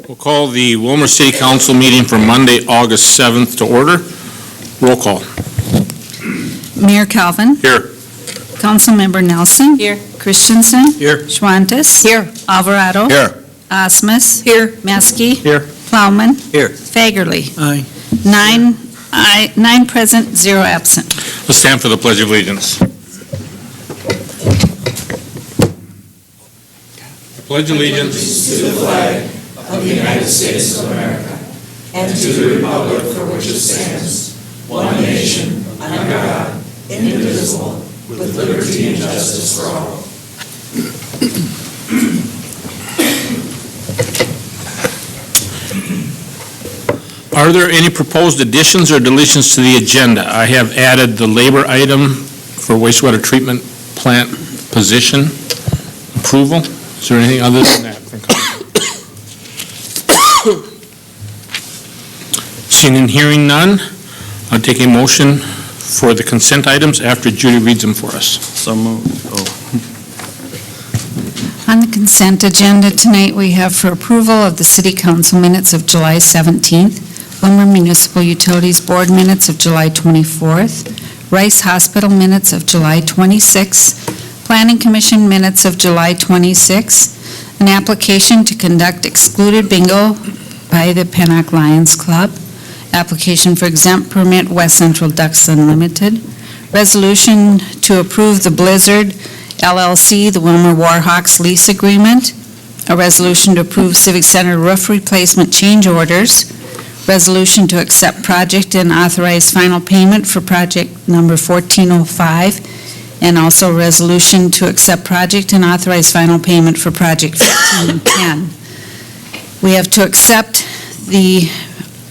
We'll call the Willmar City Council meeting for Monday, August 7th to order. Roll call. Mayor Calvin. Here. Councilmember Nelson. Here. Christensen. Here. Schwantes. Here. Alvarado. Here. Osmus. Here. Maskey. Here. Plowman. Here. Fagerly. Aye. 9 present, 0 absent. Let's stand for the Pledge of Allegiance. Pledge allegiance to the flag of the United States of America and to the republic for which it stands, one nation, under God, indivisible, with liberty and justice for all. Are there any proposed additions or deletions to the agenda? I have added the labor item for wastewater treatment plant position approval. Is there anything other than that? Seeing and hearing none, I'll take a motion for the consent items after Judy reads them for us. So moved. On the consent agenda tonight, we have for approval of the City Council minutes of July 17th, Willmar Municipal Utilities Board minutes of July 24th, Rice Hospital minutes of July 26th, Planning Commission minutes of July 26th, an application to conduct excluded bingo by the Pennock Lions Club, application for exempt permit West Central Ducks Unlimited, resolution to approve the Blizzard LLC, the Willmar Warhawks lease agreement, a resolution to approve Civic Center roof replacement change orders, resolution to accept project and authorize final payment for project number 1405, and also resolution to accept project and authorize final payment for project 1510. We have to accept the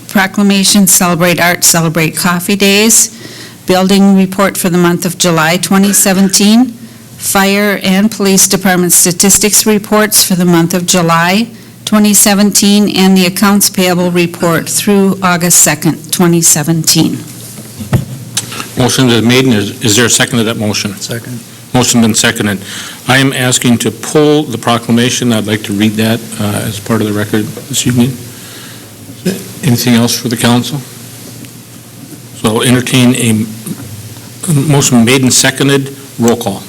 proclamation Celebrate Art, Celebrate Coffee Days, building report for the month of July 2017, fire and police department statistics reports for the month of July 2017, and the accounts payable report through August 2nd, 2017. Motion is made, and is there a second to that motion? Second. Motion been seconded. I am asking to pull the proclamation. I'd like to read that as part of the record this evening. Anything else for the council? So I'll entertain a motion made and seconded. Roll call.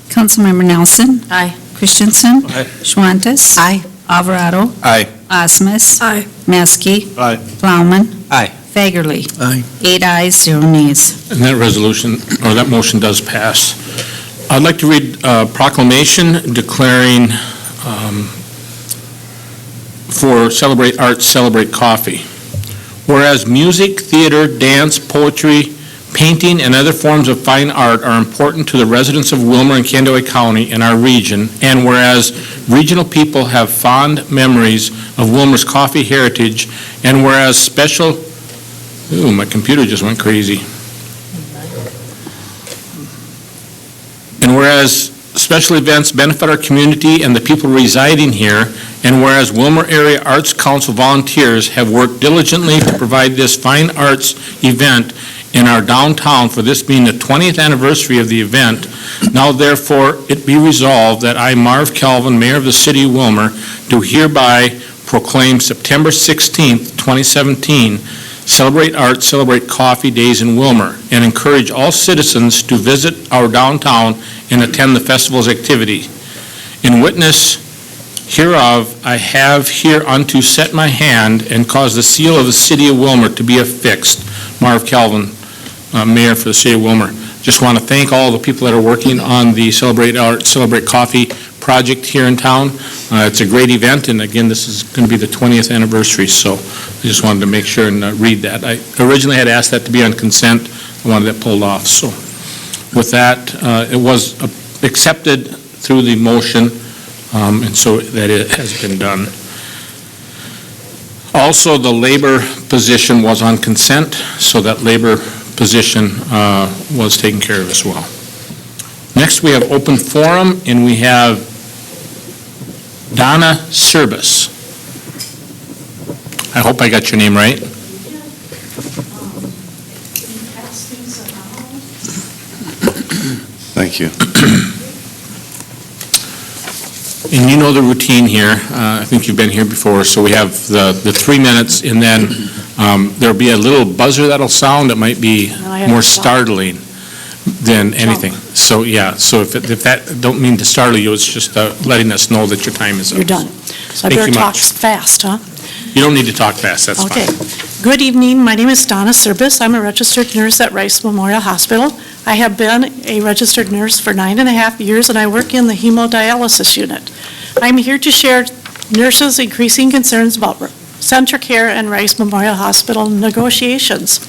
Councilmember Nelson. Aye. Christensen. Aye. Schwantes. Aye. Alvarado. Aye. Osmus. Aye. Maskey. Aye. Plowman. Aye. Fagerly. Aye. 8 ayes, 0 nays. And that resolution, or that motion does pass. I'd like to read a proclamation declaring for Celebrate Art, Celebrate Coffee. Whereas music, theater, dance, poetry, painting, and other forms of fine art are important to the residents of Willmar and Candioi County and our region, and whereas regional people have fond memories of Willmar's coffee heritage, and whereas my computer just went crazy. And whereas special events benefit our community and the people residing here, and whereas Willmar Area Arts Council volunteers have worked diligently to provide this fine arts event in our downtown for this being the 20th anniversary of the event, now therefore it be resolved that I, Marv Calvin, Mayor of the City of Willmar, do hereby proclaim September 16th, 2017, Celebrate Art, Celebrate Coffee Days in Willmar, and encourage all citizens to visit our downtown and attend the festival's activity. In witness hereof, I have hereunto set my hand and caused the seal of the City of Willmar to be affixed. Marv Calvin, Mayor for the City of Willmar. Just want to thank all the people that are working on the Celebrate Art, Celebrate Coffee project here in town. It's a great event, and again, this is going to be the 20th anniversary, so I just wanted to make sure and read that. I originally had asked that to be on consent. I wanted that pulled off. So with that, it was accepted through the motion, and so that it has been done. Also, the labor position was on consent, so that labor position was taken care of as well. Next, we have open forum, and we have Donna Service. I hope I got your name right. Thank you. And you know the routine here. I think you've been here before. So we have the 3 minutes, and then there'll be a little buzzer that'll sound that might be more startling than anything. So, yeah, so if that, don't mean to startle you, it's just letting us know that your time is up. You're done. So I Thank better you talk much. fast, huh? You don't need to talk fast, that's Okay. fine. Good evening. My name is Donna Serbis. I'm a registered nurse at Rice Memorial Hospital. I have been a registered nurse for 9.5 years, and I work in the hemodialysis unit. I'm here to share nurses' increasing concerns about center care and Rice Memorial Hospital negotiations.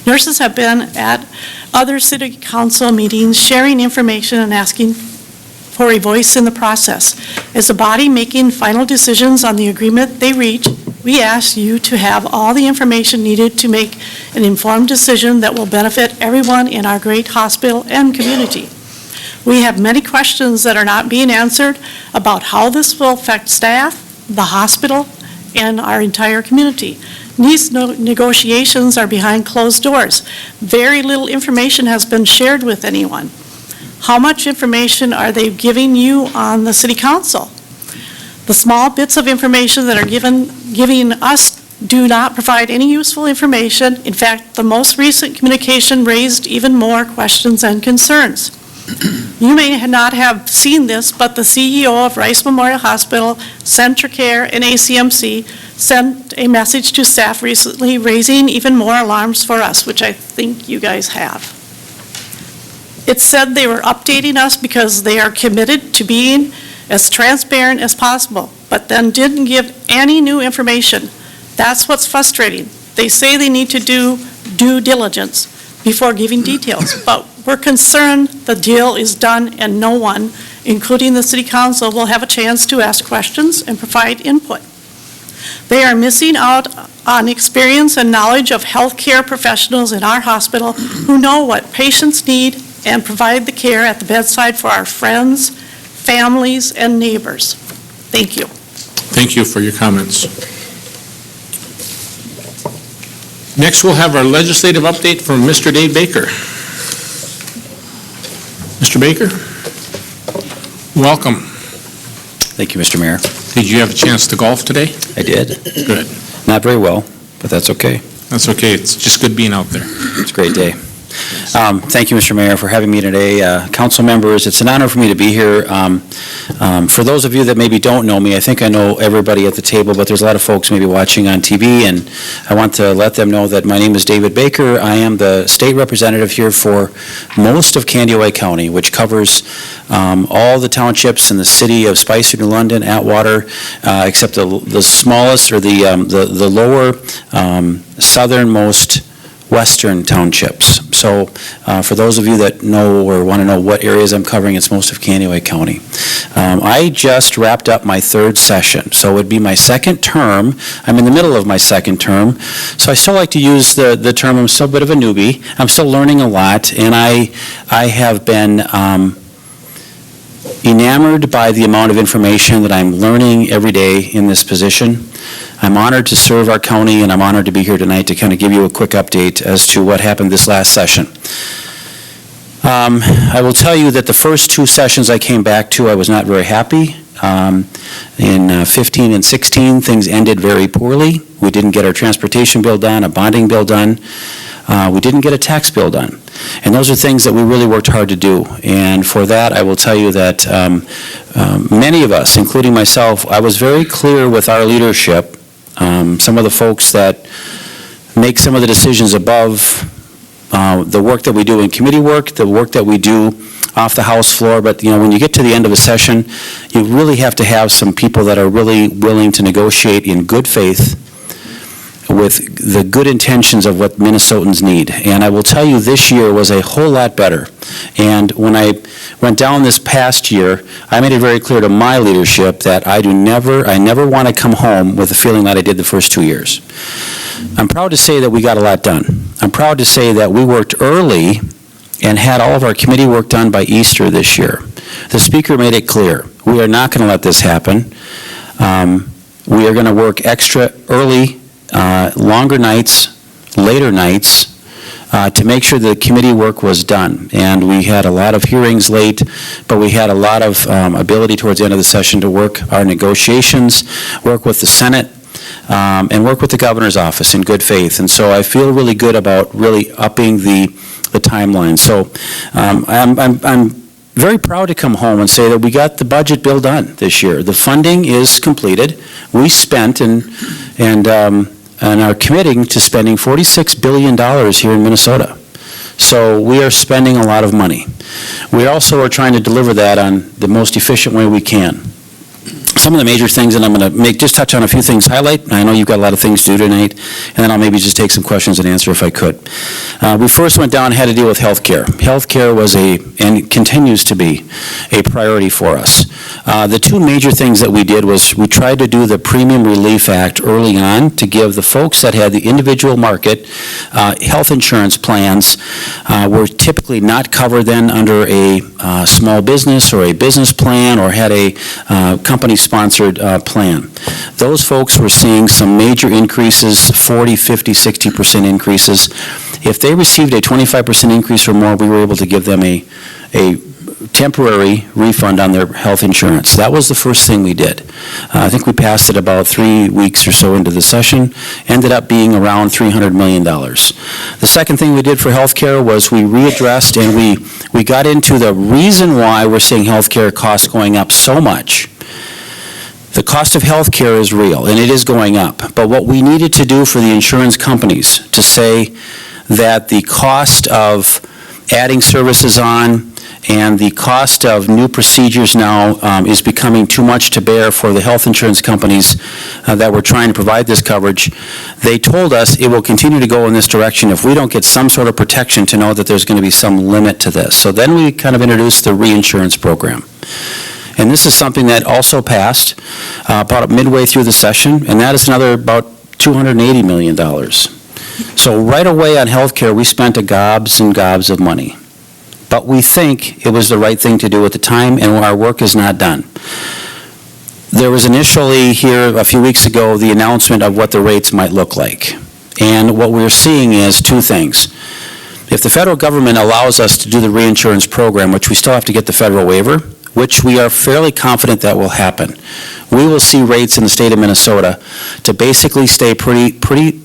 Nurses have been at other city council meetings sharing information and asking for a voice in the process. As a body making final decisions on the agreement they reach, we ask you to have all the information needed to make an informed decision that will benefit everyone in our great hospital and community. We have many questions that are not being answered about how this will affect staff, the hospital, and our entire community. These negotiations are behind closed doors. Very little information has been shared with anyone. How much information are they giving you on the city council? The small bits of information that are giving us do not provide any useful information. In fact, the most recent communication raised even more questions and concerns. You may not have seen this, but the CEO of Rice Memorial Hospital, Center Care, and ACMC sent a message to staff recently raising even more alarms for us, which I think you guys have. It said they were updating us because they are committed to being as transparent as possible, but then didn't give any new information. That's what's frustrating. They say they need to do due diligence before giving details, but we're concerned the deal is done and no one, including the city council, will have a chance to ask questions and provide input. They are missing out on experience and knowledge of healthcare professionals in our hospital who know what patients need and provide the care at the bedside for our friends, families, and neighbors. Thank you. Thank you for your comments. Next, we'll have our legislative update from Mr. Dave Baker. Mr. Baker, welcome. Thank you, Mr. Mayor. Did you have a chance to golf today? I did. Good. Not very well, but that's okay. That's okay. It's just good being out there. It's a great day. Thank you, Mr. Mayor, for having me today. Council members, it's an honor for me to be here. For those of you that maybe don't know me, I think I know everybody at the table, but there's a lot of folks maybe watching on TV, and I want to let them know that my name is David Baker. I am the state representative here for most of Candiaway County, which covers all the townships in the city of Spicer, New London, Atwater, except the smallest or the lower southernmost western townships. So for those of you that know or want to know what areas I'm covering, it's most of Candiaway County. I just wrapped up my third session, so it would be my second term. I'm in the middle of my second term, so I still like to use the term, I'm still a bit of a newbie. I'm still learning a lot, and I have been enamored by the amount of information that I'm learning every day in this position. I'm honored to serve our county, and I'm honored to be here tonight to kind of give you a quick update as to what happened this last session. I will tell you that the first two sessions I came back to, I was not very happy. In 15 and 16, things ended very poorly. We didn't get our transportation bill done, a bonding bill done. We didn't get a tax bill done. And those are things that we really worked hard to do. And for that, I will tell you that many of us, including myself, I was very clear with our leadership, some of the folks that make some of the decisions above the work that we do in committee work, the work that we do off the House floor. But, you know, when you get to the end of a session, you really have to have some people that are really willing to negotiate in good faith with the good intentions of what Minnesotans need. And I will tell you, this year was a whole lot better. And when I went down this past year, I made it very clear to my leadership that I never want to come home with the feeling that I did the first 2 years. I'm proud to say that we got a lot done. I'm proud to say that we worked early and had all of our committee work done by Easter this year. The Speaker made it clear, we are not going to let this happen. We are going to work extra early, longer nights, later nights, to make sure the committee work was done. And we had a lot of hearings late, but we had a lot of ability towards the end of the session to work our negotiations, work with the Senate, and work with the governor's office in good faith. And so I feel really good about really upping the timeline. So I'm very proud to come home and say that we got the budget bill done this year. The funding is completed. We spent and are committing to spending $46 billion here in Minnesota. So we are spending a lot of money. We also are trying to deliver that on the most efficient way we can. Some of the major things, and I'm going to just touch on a few things, highlight. I know you've got a lot of things to do tonight, and then I'll maybe just take some questions and answer if I could. We first went down and had to deal with health care. Health care was and continues to be, a priority for us. The two major things that we did was we tried to do the Premium Relief Act early on to give the folks that had the individual market health insurance plans were typically not covered then under a small business or a business plan or had a company-sponsored plan. Those folks were seeing some major increases, 40, 50, 60% increases. If they received a 25% increase or more, we were able to give them a temporary refund on their health insurance. That was the first thing we did. I think we passed it about 3 weeks or so into the session, ended up being around $300 million. The second thing we did for health care was we readdressed and we got into the reason why we're seeing health care costs going up so much. The cost of health care is real, and it is going up. But what we needed to do for the insurance companies to say that the cost of adding services on and the cost of new procedures now is becoming too much to bear for the health insurance companies that were trying to provide this coverage. They told us it will continue to go in this direction if we don't get some sort of protection to know that there's going to be some limit to this. So then we kind of introduced the reinsurance program. And this is something that also passed about midway through the session, and that is another about $280 million. So right away on health care, we spent gobs and gobs of money. But we think it was the right thing to do at the time, and our work is not done. There was initially here a few weeks ago the announcement of what the rates might look like. And what we're seeing is two things. If the federal government allows us to do the reinsurance program, which we still have to get the federal waiver, which we are fairly confident that will happen, we will see rates in the state of Minnesota to basically stay pretty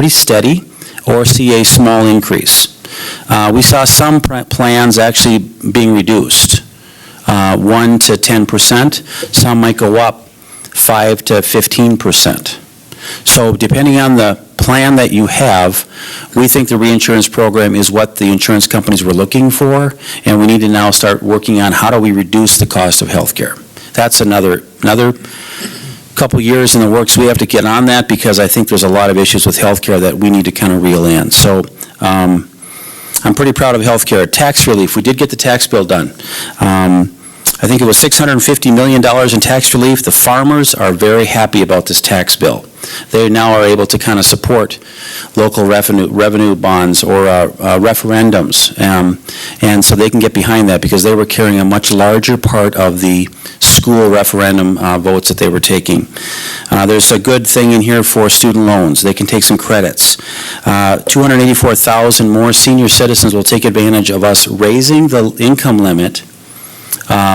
steady or see a small increase. We saw some plans actually being reduced, 1 to 10%. Some might go up 5 to 15%. So depending on the plan that you have, we think the reinsurance program is what the insurance companies were looking for, and we need to now start working on how do we reduce the cost of health care. That's another couple years in the works. We have to get on that because I think there's a lot of issues with health care that we need to kind of reel in. So I'm pretty proud of health care. Tax relief, we did get the tax bill done. I think it was $650 million in tax relief. The farmers are very happy about this tax bill. They now are able to kind of support local revenue bonds or referendums, and so they can get behind that because they were carrying a much larger part of the school referendum votes that they were taking. There's a good thing in here for student loans. They can take some credits. 284,000 more senior citizens will take advantage of us raising the income limit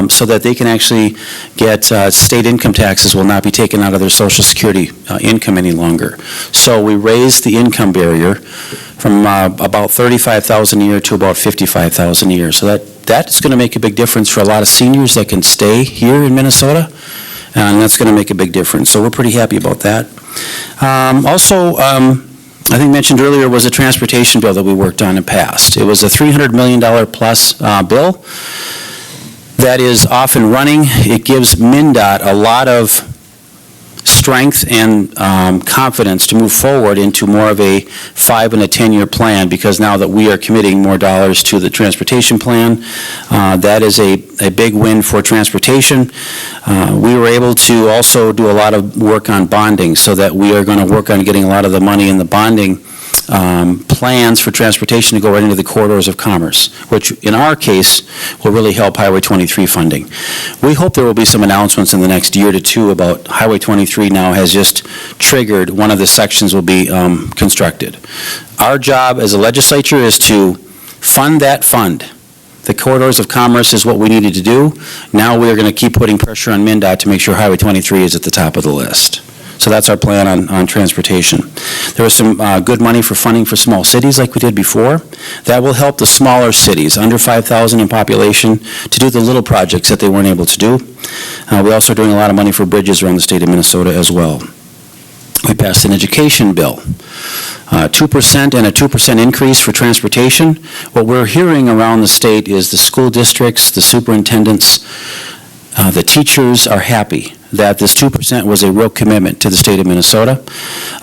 so that they can actually get state income taxes will not be taken out of their Social Security income any longer. So we raised the income barrier from about $35,000 a year to about $55,000 a year. So that's going to make a big difference for a lot of seniors that can stay here in Minnesota, and that's going to make a big difference. So we're pretty happy about that. Also, I think mentioned earlier was a transportation bill that we worked on and passed. It was a $300 million plus bill that is off and running. It gives MnDOT a lot of strength and confidence to move forward into more of a 5- and 10-year plan, because now that we are committing more dollars to the transportation plan, that is a big win for transportation. We were able to also do a lot of work on bonding, so that we are going to work on getting a lot of the money in the bonding plans for transportation to go right into the corridors of commerce, which in our case will really help Highway 23 funding. We hope there will be some announcements in the next year to two about Highway 23 now has just triggered, one of the sections will be constructed. Our job as a legislature is to fund that fund. The corridors of commerce is what we needed to do. Now we are going to keep putting pressure on MnDOT to make sure Highway 23 is at the top of the list. So that's our plan on transportation. There was some good money for funding for small cities like we did before. That will help the smaller cities, under 5,000 in population, to do the little projects that they weren't able to do. We're also doing a lot of money for bridges around the state of Minnesota as well. We passed an education bill, 2% and a 2% increase for transportation. What we're hearing around the state is the school districts, the superintendents, the teachers are happy that this 2% was a real commitment to the state of Minnesota.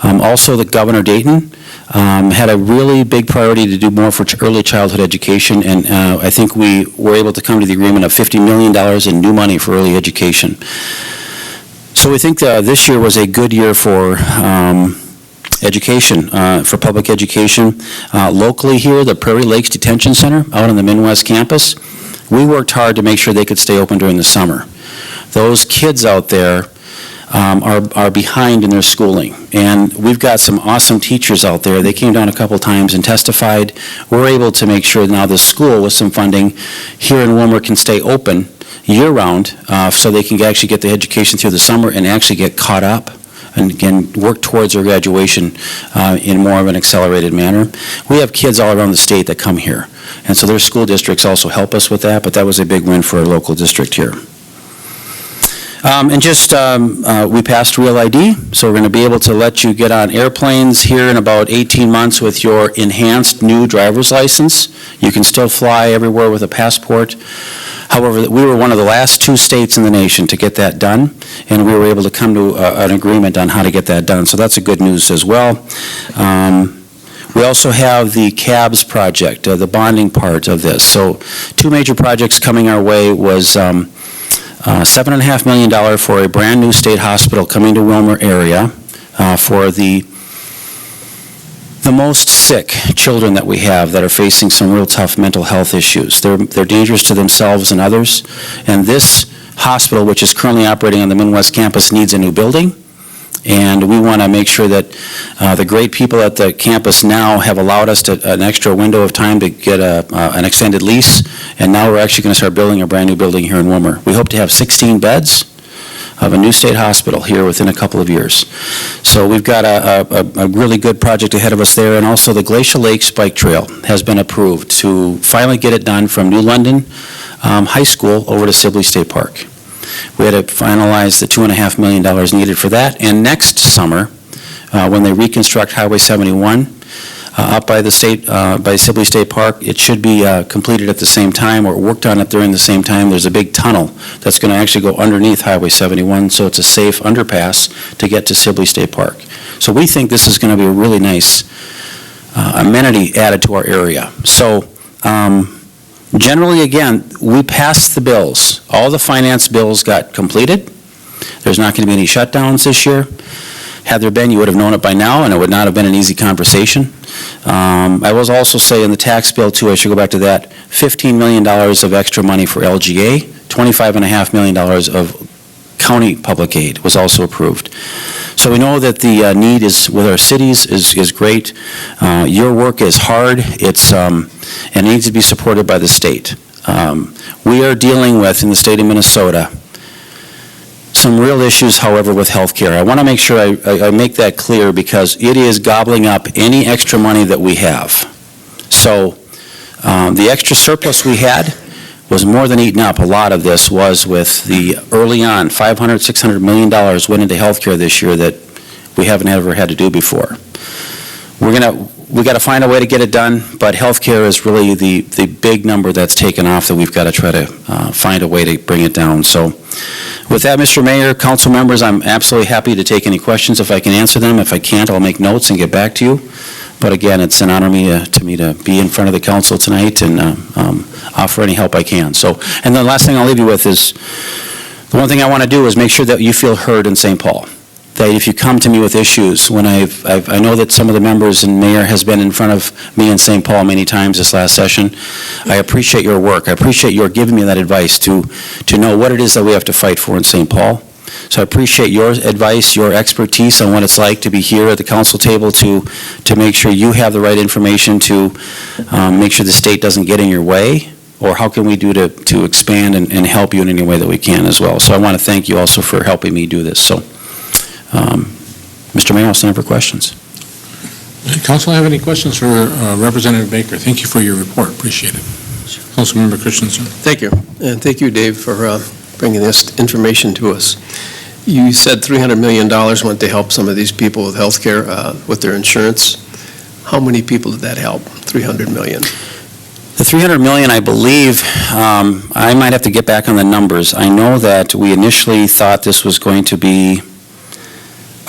Also, the Governor Dayton had a really big priority to do more for early childhood education, and I think we were able to come to the agreement of $50 million in new money for early education. So we think this year was a good year for education, for public education. Locally here, the Prairie Lakes Detention Center out on the Midwest campus, we worked hard to make sure they could stay open during the summer. Those kids out there are behind in their schooling, and we've got some awesome teachers out there. They came down a couple times and testified. We're able to make sure now the school with some funding here in Willmar can stay open year-round so they can actually get the education through the summer and actually get caught up and again work towards their graduation in more of an accelerated manner. We have kids all around the state that come here, and so their school districts also help us with that, but that was a big win for our local district here. We passed Real ID, so we're going to be able to let you get on airplanes here in about 18 months with your enhanced new driver's license. You can still fly everywhere with a passport. However, we were one of the last two states in the nation to get that done, and we were able to come to an agreement on how to get that done, so that's a good news as well. We also have the CABS project, the bonding part of this. So two major projects coming our way was $7.5 million for a brand new state hospital coming to Willmar area for the most sick children that we have that are facing some real tough mental health issues. They're dangerous to themselves and others, and this hospital, which is currently operating on the Midwest campus, needs a new building. And we want to make sure that the great people at the campus now have allowed us an extra window of time to get an extended lease, and now we're actually going to start building a brand new building here in Willmar. We hope to have 16 beds of a new state hospital here within a couple of years. So we've got a really good project ahead of us there, and also the Glacial Lakes Bike Trail has been approved to finally get it done from New London High School over to Sibley State Park. We had to finalize the $2.5 million needed for that, and next summer, when they reconstruct Highway 71 up by the state, by Sibley State Park, it should be completed at the same time or worked on it during the same time. There's a big tunnel that's going to actually go underneath Highway 71, so it's a safe underpass to get to Sibley State Park. So we think this is going to be a really nice amenity added to our area. So generally, again, we passed the bills. All the finance bills got completed. There's not going to be any shutdowns this year. Had there been, you would have known it by now, and it would not have been an easy conversation. I will also say in the tax bill, too, I should go back to that, $15 million of extra money for LGA, $25.5 million of county public aid was also approved. So we know that the need is with our cities is great. Your work is hard. And it needs to be supported by the state. We are dealing with, in the state of Minnesota, some real issues, however, with health care. I want to make sure I make that clear because it is gobbling up any extra money that we have. So the extra surplus we had was more than eaten up. A lot of this was with the early on, $500, $600 million went into health care this year that we haven't ever had to do before. We got to find a way to get it done, but health care is really the big number that's taken off that we've got to try to find a way to bring it down. So with that, Mr. Mayor, council members, I'm absolutely happy to take any questions if I can answer them. If I can't, I'll make notes and get back to you. But again, it's an honor to me to be in front of the council tonight and offer any help I can. So, and the last thing I'll leave you with is, the one thing I want to do is make sure that you feel heard in St. Paul, that if you come to me with issues, when I know that some of the members and mayor has been in front of me in St. Paul many times this last session, I appreciate your work. I appreciate your giving me that advice to know what it is that we have to fight for in St. Paul. So I appreciate your advice, your expertise on what it's like to be here at the council table to make sure you have the right information to make sure the state doesn't get in your way, or how can we do to expand and help you in any way that we can as well. So I want to thank you also for helping me do this. So, Mr. Mayor, I'll stand for questions. Council, have any questions for Representative Baker? Thank you for your report. Appreciate it. Councilmember Christensen. Thank you, and thank you, Dave, for bringing this information to us. You said $300 million went to help some of these people with health care, with their insurance. How many people did that help, $300 million? The $300 million, I believe, I might have to get back on the numbers. I know that we initially thought this was going to be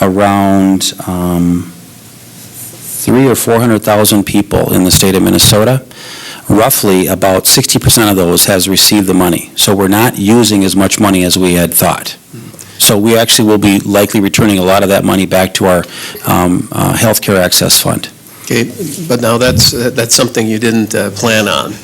around 300,000 or 400,000 people in the state of Minnesota. Roughly about 60% of those has received the money. So we're not using as much money as we had thought. So we actually will be likely returning a lot of that money back to our health care access fund. Okay, but now that's something you didn't plan on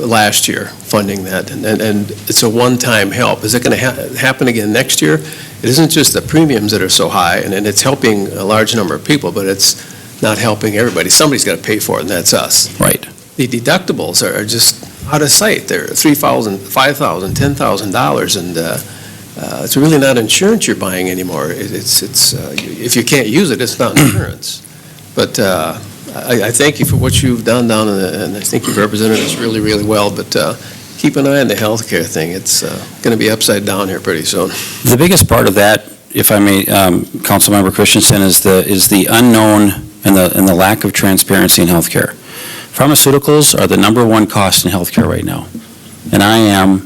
last year, funding that, and it's a one-time help. Is it going to happen again next year? It isn't just the premiums that are so high, and it's helping a large number of people, but it's not helping everybody. Somebody's got to pay for it, and that's us. Right. The deductibles are just out of sight. They're $3,000, $5,000, $10,000, and it's really not insurance you're buying anymore. It's if you can't use it, it's not insurance. But I thank you for what you've done down and I think you've represented us really, really well. But keep an eye on the health care thing. It's going to be upside down here pretty soon. The biggest part of that, if I may, Councilmember Christensen, is the unknown and the lack of transparency in health care. Pharmaceuticals are the #1 cost in health care right now. And I am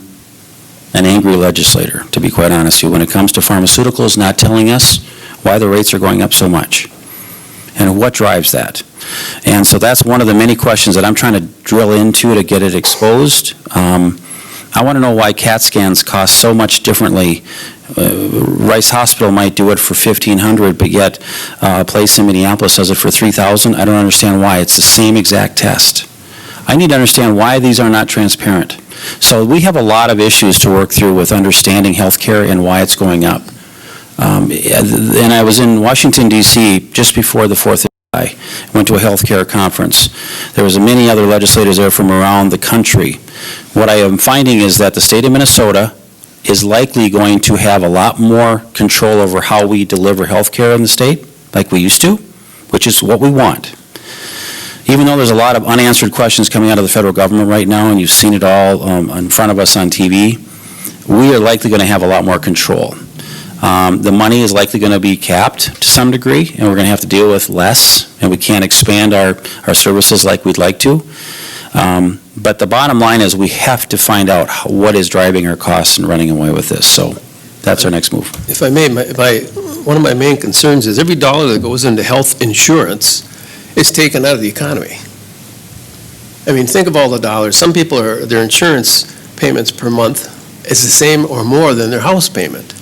an angry legislator, to be quite honest with you, when it comes to pharmaceuticals not telling us why the rates are going up so much and what drives that. And so that's one of the many questions that I'm trying to drill into to get it exposed. I want to know why CAT scans cost so much differently. Rice Hospital might do it for $1,500, but yet a place in Minneapolis does it for $3,000. I don't understand why. It's the same exact test. I need to understand why these are not transparent. So we have a lot of issues to work through with understanding health care and why it's going up. And I was in Washington, D.C. just before the 4th of July. Went to a health care conference. There was many other legislators there from around the country. What I am finding is that the state of Minnesota is likely going to have a lot more control over how we deliver health care in the state, like we used to, which is what we want. Even though there's a lot of unanswered questions coming out of the federal government right now, and you've seen it all in front of us on TV, we are likely going to have a lot more control. The money is likely going to be capped to some degree, and we're going to have to deal with less, and we can't expand our services like we'd like to. But the bottom line is we have to find out what is driving our costs and running away with this. So that's our next move. If I may, one of my main concerns is every dollar that goes into health insurance is taken out of the economy. I mean, think of all the dollars. Some people their insurance payments per month is the same or more than their house payment.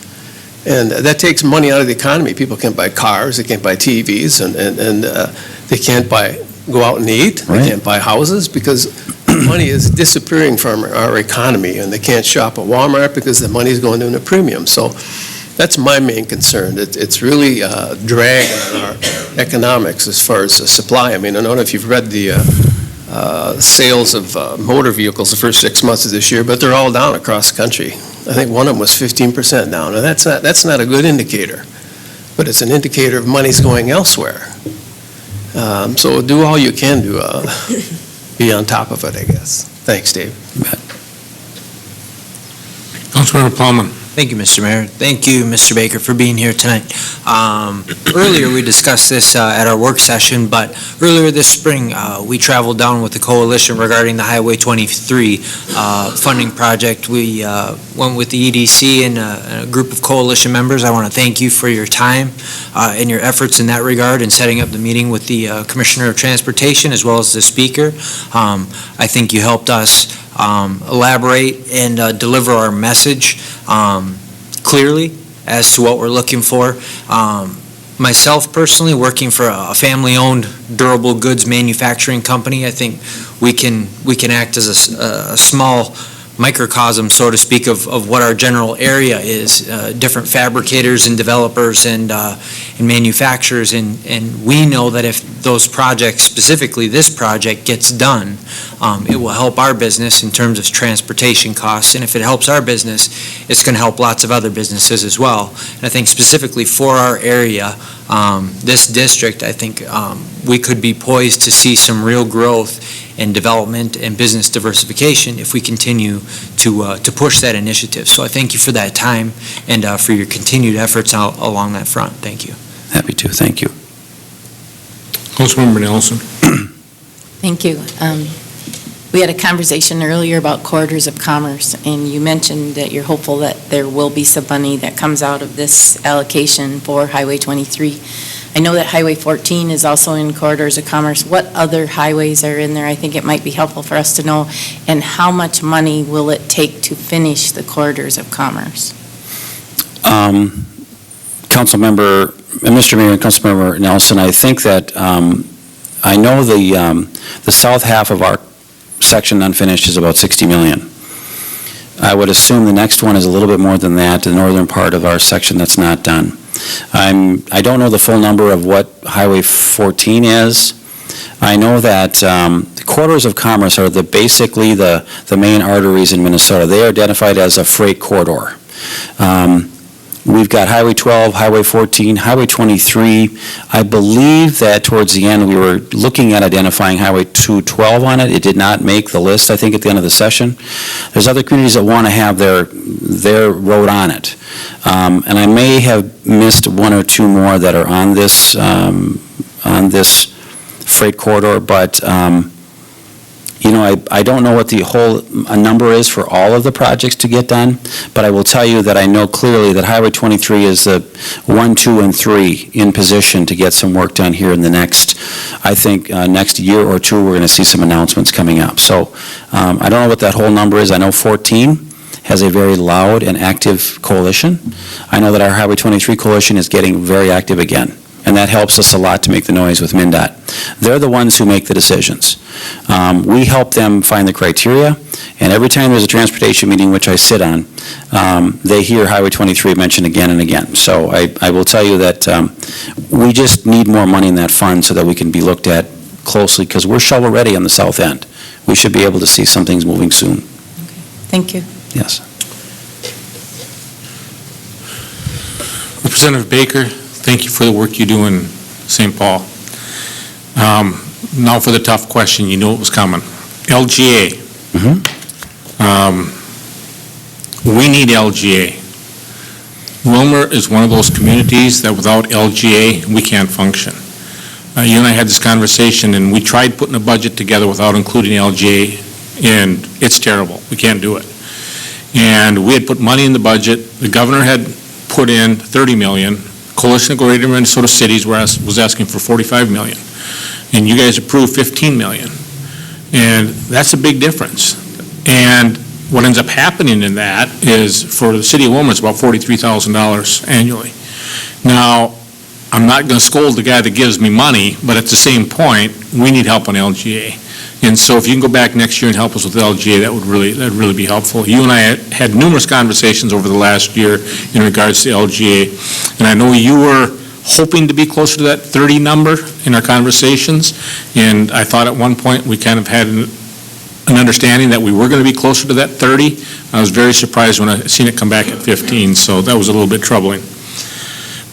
And that takes money out of the economy. People can't buy cars, they can't buy TVs, and they can't go out and eat. Right. They can't buy houses because money is disappearing from our economy, and they can't shop at Walmart because the money is going into a premium. So that's my main concern. It's really a drag on our economics as far as the supply. I mean, I don't know if you've read the sales of motor vehicles the first 6 months of this year, but they're all down across the country. I think one of them was 15% down, and that's not a good indicator, but it's an indicator of money's going elsewhere. So do all you can to be on top of it, I guess. Thanks, Dave. Councilmember Plowman. Thank you, Mr. Mayor. Thank you, Mr. Baker, for being here tonight. Earlier, we discussed this at our work session, but earlier this spring, we traveled down with the coalition regarding the Highway 23 funding project. We went with the EDC and a group of coalition members. I want to thank you for your time and your efforts in that regard in setting up the meeting with the Commissioner of Transportation as well as the Speaker. I think you helped us elaborate and deliver our message clearly as to what we're looking for. Myself personally, working for a family-owned durable goods manufacturing company, I think we can act as a small microcosm, so to speak, of what our general area is, different fabricators and developers and manufacturers, and we know that if those projects, specifically this project, gets done, it will help our business in terms of transportation costs, and if it helps our business, it's going to help lots of other businesses as well. And I think specifically for our area, this district, I think we could be poised to see some real growth and development and business diversification if we continue to push that initiative. So I thank you for that time and for your continued efforts along that front. Thank you. Happy to, thank you. Councilmember Nelson. Thank you. We had a conversation earlier about corridors of commerce, and you mentioned that you're hopeful that there will be some money that comes out of this allocation for Highway 23. I know that Highway 14 is also in corridors of commerce. What other highways are in there? I think it might be helpful for us to know. And how much money will it take to finish the corridors of commerce? Councilmember, Mr. Mayor and Councilmember Nelson, I think that I know the south half of our section unfinished is about 60 million. I would assume the next one is a little bit more than that, the northern part of our section that's not done. I don't know the full number of what Highway 14 is. I know that the corridors of commerce are basically the main arteries in Minnesota. They are identified as a freight corridor. We've got Highway 12, Highway 14, Highway 23. I believe that towards the end, we were looking at identifying Highway 212 on it. It did not make the list, I think, at the end of the session. There's other communities that want to have their road on it. And I may have missed one or two more that are on this freight corridor, but I don't know what the whole number is for all of the projects to get done, but I will tell you that I know clearly that Highway 23 is the 1, 2, and 3 in position to get some work done here in the next, I think, next year or two, we're going to see some announcements coming up. So I don't know what that whole number is. I know 14 has a very loud and active coalition. I know that our Highway 23 coalition is getting very active again, and that helps us a lot to make the noise with MnDOT. They're the ones who make the decisions. We help them find the criteria, and every time there's a transportation meeting, which I sit on, they hear Highway 23 mentioned again and again. So I will tell you that we just need more money in that fund so that we can be looked at closely, because we're shovel-ready on the south end. We should be able to see some things moving soon. Thank you. Yes. Representative Baker, thank you for the work you do in St. Paul. Now for the tough question. You knew it was coming. LGA. We need LGA. Willmar is one of those communities that without LGA, we can't function. You and I had this conversation, and we tried putting a budget together without including LGA, and it's terrible. We can't do it. And we had put money in the budget. The governor had put in $30 million. Coalition of Greater Minnesota Cities was asking for $45 million. And you guys approved $15 million. And that's a big difference. And what ends up happening in that is, for the city of Willmar, it's about $43,000 annually. Now, I'm not going to scold the guy that gives me money, but at the same point, we need help on LGA. And so if you can go back next year and help us with LGA, that'd really be helpful. You and I had numerous conversations over the last year in regards to LGA, and I know you were hoping to be closer to that 30 number in our conversations, and I thought at one point we kind of had an understanding that we were going to be closer to that 30. I was very surprised when I seen it come back at 15, so that was a little bit troubling.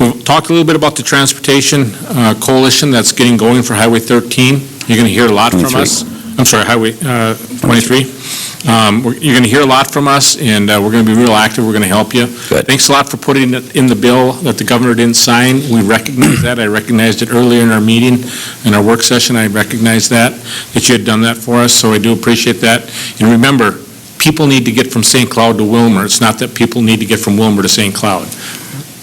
We'll talk a little bit about the transportation coalition that's getting going for Highway 13. You're going to hear a lot from us. I'm sorry, Highway 23. You're going to hear a lot from us, and we're going to be real active. We're going to help you. Good. Thanks a lot for putting it in the bill that the governor didn't sign. We recognize that. I recognized it earlier in our meeting, in our work session. I recognized that you had done that for us, so I do appreciate that. And remember, people need to get from St. Cloud to Willmar. It's not that people need to get from Willmar to St. Cloud.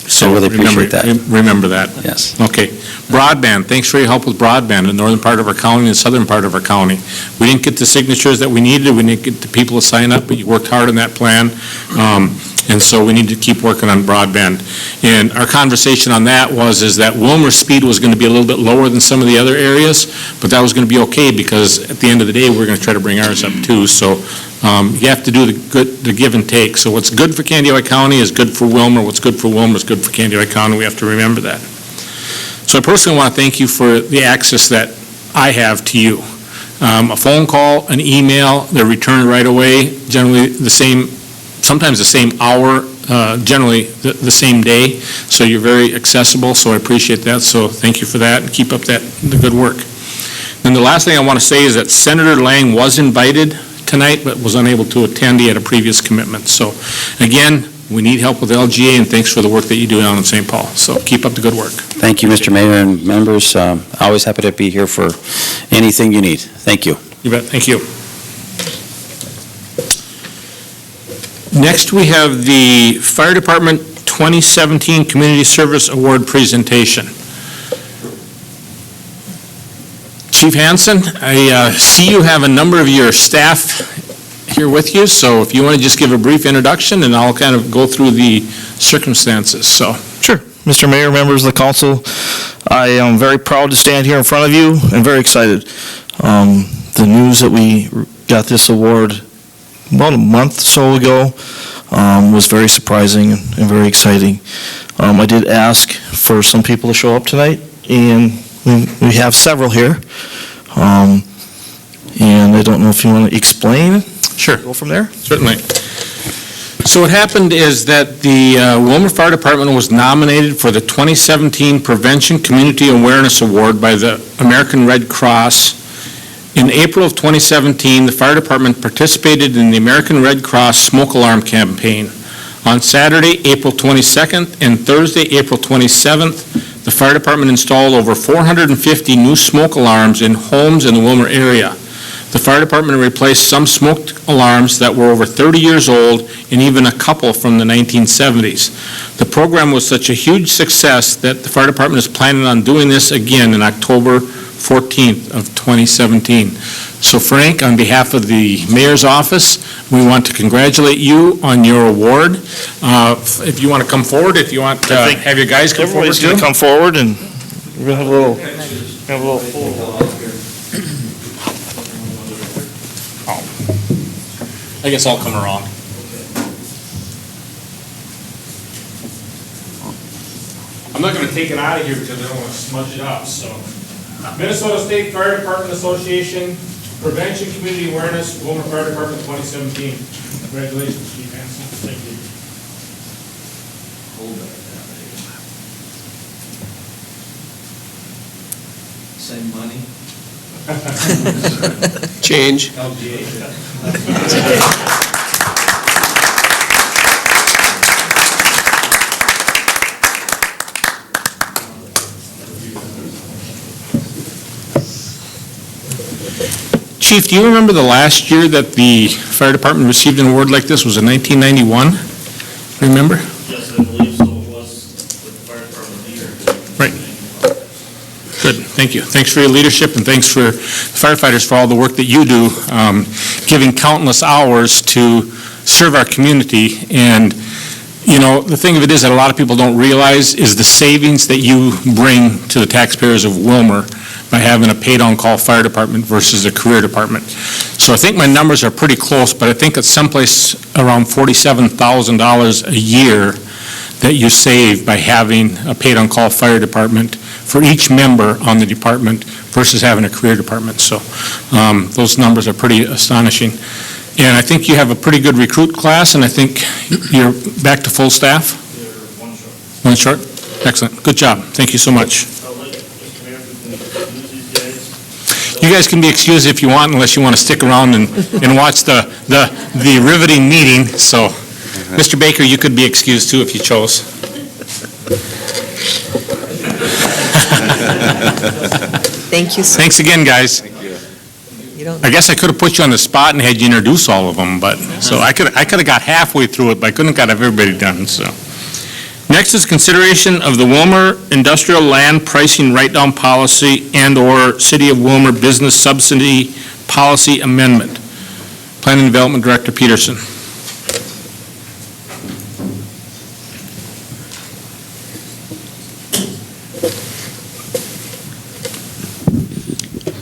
So I really appreciate that. Remember that. Yes. Okay. Broadband. Thanks for your help with broadband in the northern part of our county and the southern part of our county. We didn't get the signatures that we needed. We didn't get the people to sign up, but you worked hard on that plan. And so we need to keep working on broadband. And our conversation on that is that Willmar's speed was going to be a little bit lower than some of the other areas, but that was going to be okay because at the end of the day, we're going to try to bring ours up too. So you have to do the give and take. So what's good for Candiota County is good for Willmar. What's good for Willmar is good for Candiota County. We have to remember that. So I personally want to thank you for the access that I have to you. A phone call, an email, they're returned right away, generally sometimes the same hour, generally the same day. So you're very accessible, so I appreciate that. So thank you for that, and keep up the good work. And the last thing I want to say is that Senator Lang was invited tonight, but was unable to attend. He had a previous commitment. So again, we need help with LGA, and thanks for the work that you do down in St. Paul. So keep up the good work. Thank you, Mr. Mayor and members. Always happy to be here for anything you need. Thank you. You bet. Thank you. Next, we have the Fire Department 2017 Community Service Award presentation. Chief Hansen, I see you have a number of your staff here with you, so if you want to just give a brief introduction, and I'll kind of go through the circumstances. So. Sure. Mr. Mayor, members of the council, I am very proud to stand here in front of you and very excited. The news that we got this award about a month or so ago was very surprising and very exciting. I did ask for some people to show up tonight, and we have several here. And I don't know if you want to explain. Sure. Go from there? Certainly. So what happened is that the Willmar Fire Department was nominated for the 2017 Prevention Community Awareness Award by the American Red Cross. In April of 2017, the fire department participated in the American Red Cross smoke alarm campaign. On Saturday, April 22nd, and Thursday, April 27th, the fire department installed over 450 new smoke alarms in homes in the Willmar area. The fire department replaced some smoke alarms that were over 30 years old and even a couple from the 1970s. The program was such a huge success that the fire department is planning on doing this again in October 14th of 2017. So Frank, on behalf of the mayor's office, we want to congratulate you on your award. If you want to come forward, if you want to have your guys come forward Everybody's going to come forward, and we're going to have a little I guess I'll come around. I'm not going to take it out of here because I don't want to smudge it up, so. Minnesota State Fire Department Association Prevention Community Awareness, Willmar Fire Department 2017. Congratulations, Chief Hansen. Thank you. Same money? Change. Chief, do you remember the last year that the fire department received an award like this? Was it 1991? Remember? Yes, I believe so. It was with the fire department leader. Right. Good, thank you. Thanks for your leadership, and thanks for firefighters for all the work that you do, giving countless hours to serve our community. And, you know, the thing of it is that a lot of people don't realize is the savings that you bring to the taxpayers of Willmar by having a paid-on-call fire department versus a career department. So I think my numbers are pretty close, but I think it's someplace around $47,000 a year that you save by having a paid-on-call fire department for each member on the department versus having a career department. So those numbers are pretty astonishing. And I think you have a pretty good recruit class, and I think you're back to full staff? They're one short. One short? Excellent. Good job. Thank you so much. I'll let Mr. Mayor, if we can use these guys. You guys can be excused if you want, unless you want to stick around and watch the riveting meeting. So, Mr. Baker, you could be excused too if you chose. Thank you, sir. Thanks again, guys. You don't, I guess I could have put you on the spot and had you introduce all of them, but, so I could have got halfway through it, but I couldn't have got everybody done, so. Next is consideration of the Willmar Industrial Land Pricing Write-Down Policy and/or City of Willmar Business Subsidy Policy Amendment. Planning and Development Director Peterson.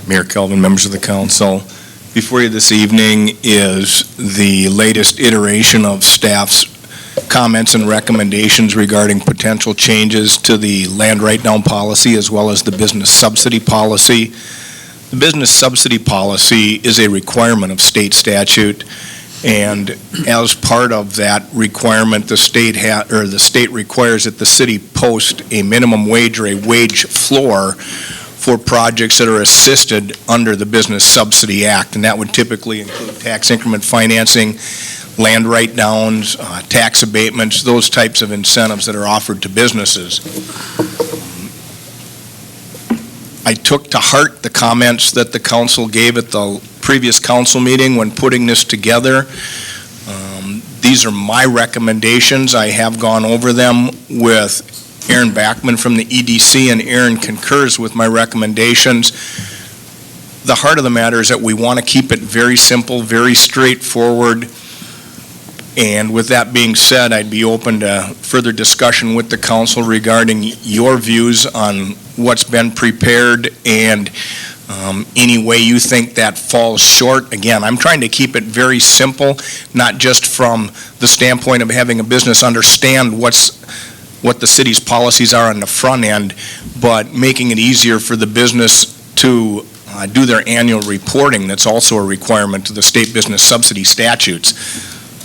Mayor Kelvin, members of the council. Before you this evening is the latest iteration of staff's comments and recommendations regarding potential changes to the land write-down policy as well as the business subsidy policy. The business subsidy policy is a requirement of state statute, and as part of that requirement, the state requires that the city post a minimum wage or a wage floor for projects that are assisted under the Business Subsidy Act, and that would typically include tax increment financing, land write-downs, tax abatements, those types of incentives that are offered to businesses. I took to heart the comments that the council gave at the previous council meeting when putting this together. These are my recommendations. I have gone over them with Aaron Backman from the EDC, and Aaron concurs with my recommendations. The heart of the matter is that we want to keep it very simple, very straightforward. And with that being said, I'd be open to further discussion with the council regarding your views on what's been prepared and any way you think that falls short. Again, I'm trying to keep it very simple, not just from the standpoint of having a business understand what the city's policies are on the front end, but making it easier for the business to do their annual reporting. That's also a requirement to the state business subsidy statutes.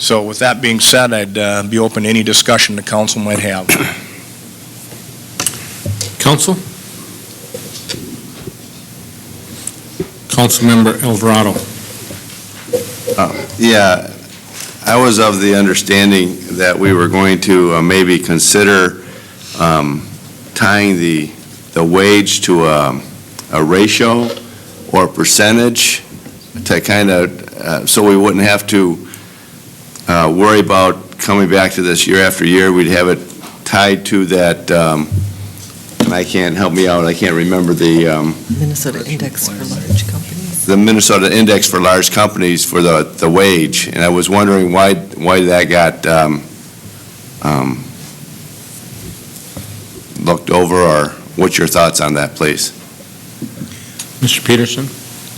So with that being said, I'd be open to any discussion the council might have. Council? Councilmember Alvarado. Yeah, I was of the understanding that we were going to maybe consider tying the wage to a ratio or a percentage to kind of, so we wouldn't have to worry about coming back to this year after year. We'd have it tied to that, and I can't, help me out, I can't remember the Minnesota Index for Large Companies. the Minnesota Index for Large Companies for the wage, and I was wondering why that got looked over, or what's your thoughts on that, please? Mr. Peterson?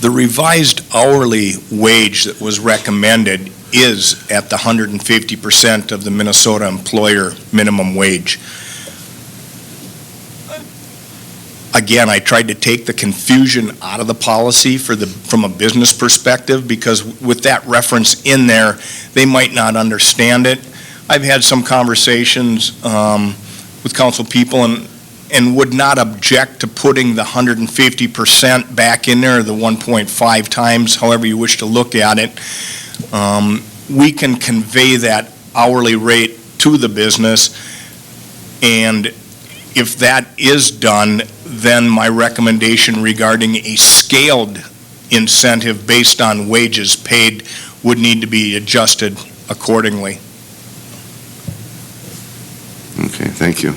The revised hourly wage that was recommended is at the 150% of the Minnesota employer minimum wage. Again, I tried to take the confusion out of the policy from a business perspective, because with that reference in there, they might not understand it. I've had some conversations with council people and would not object to putting the 150% back in there, or the 1.5 times, however you wish to look at it. We can convey that hourly rate to the business, and if that is done, then my recommendation regarding a scaled incentive based on wages paid would need to be adjusted accordingly. Okay, thank you.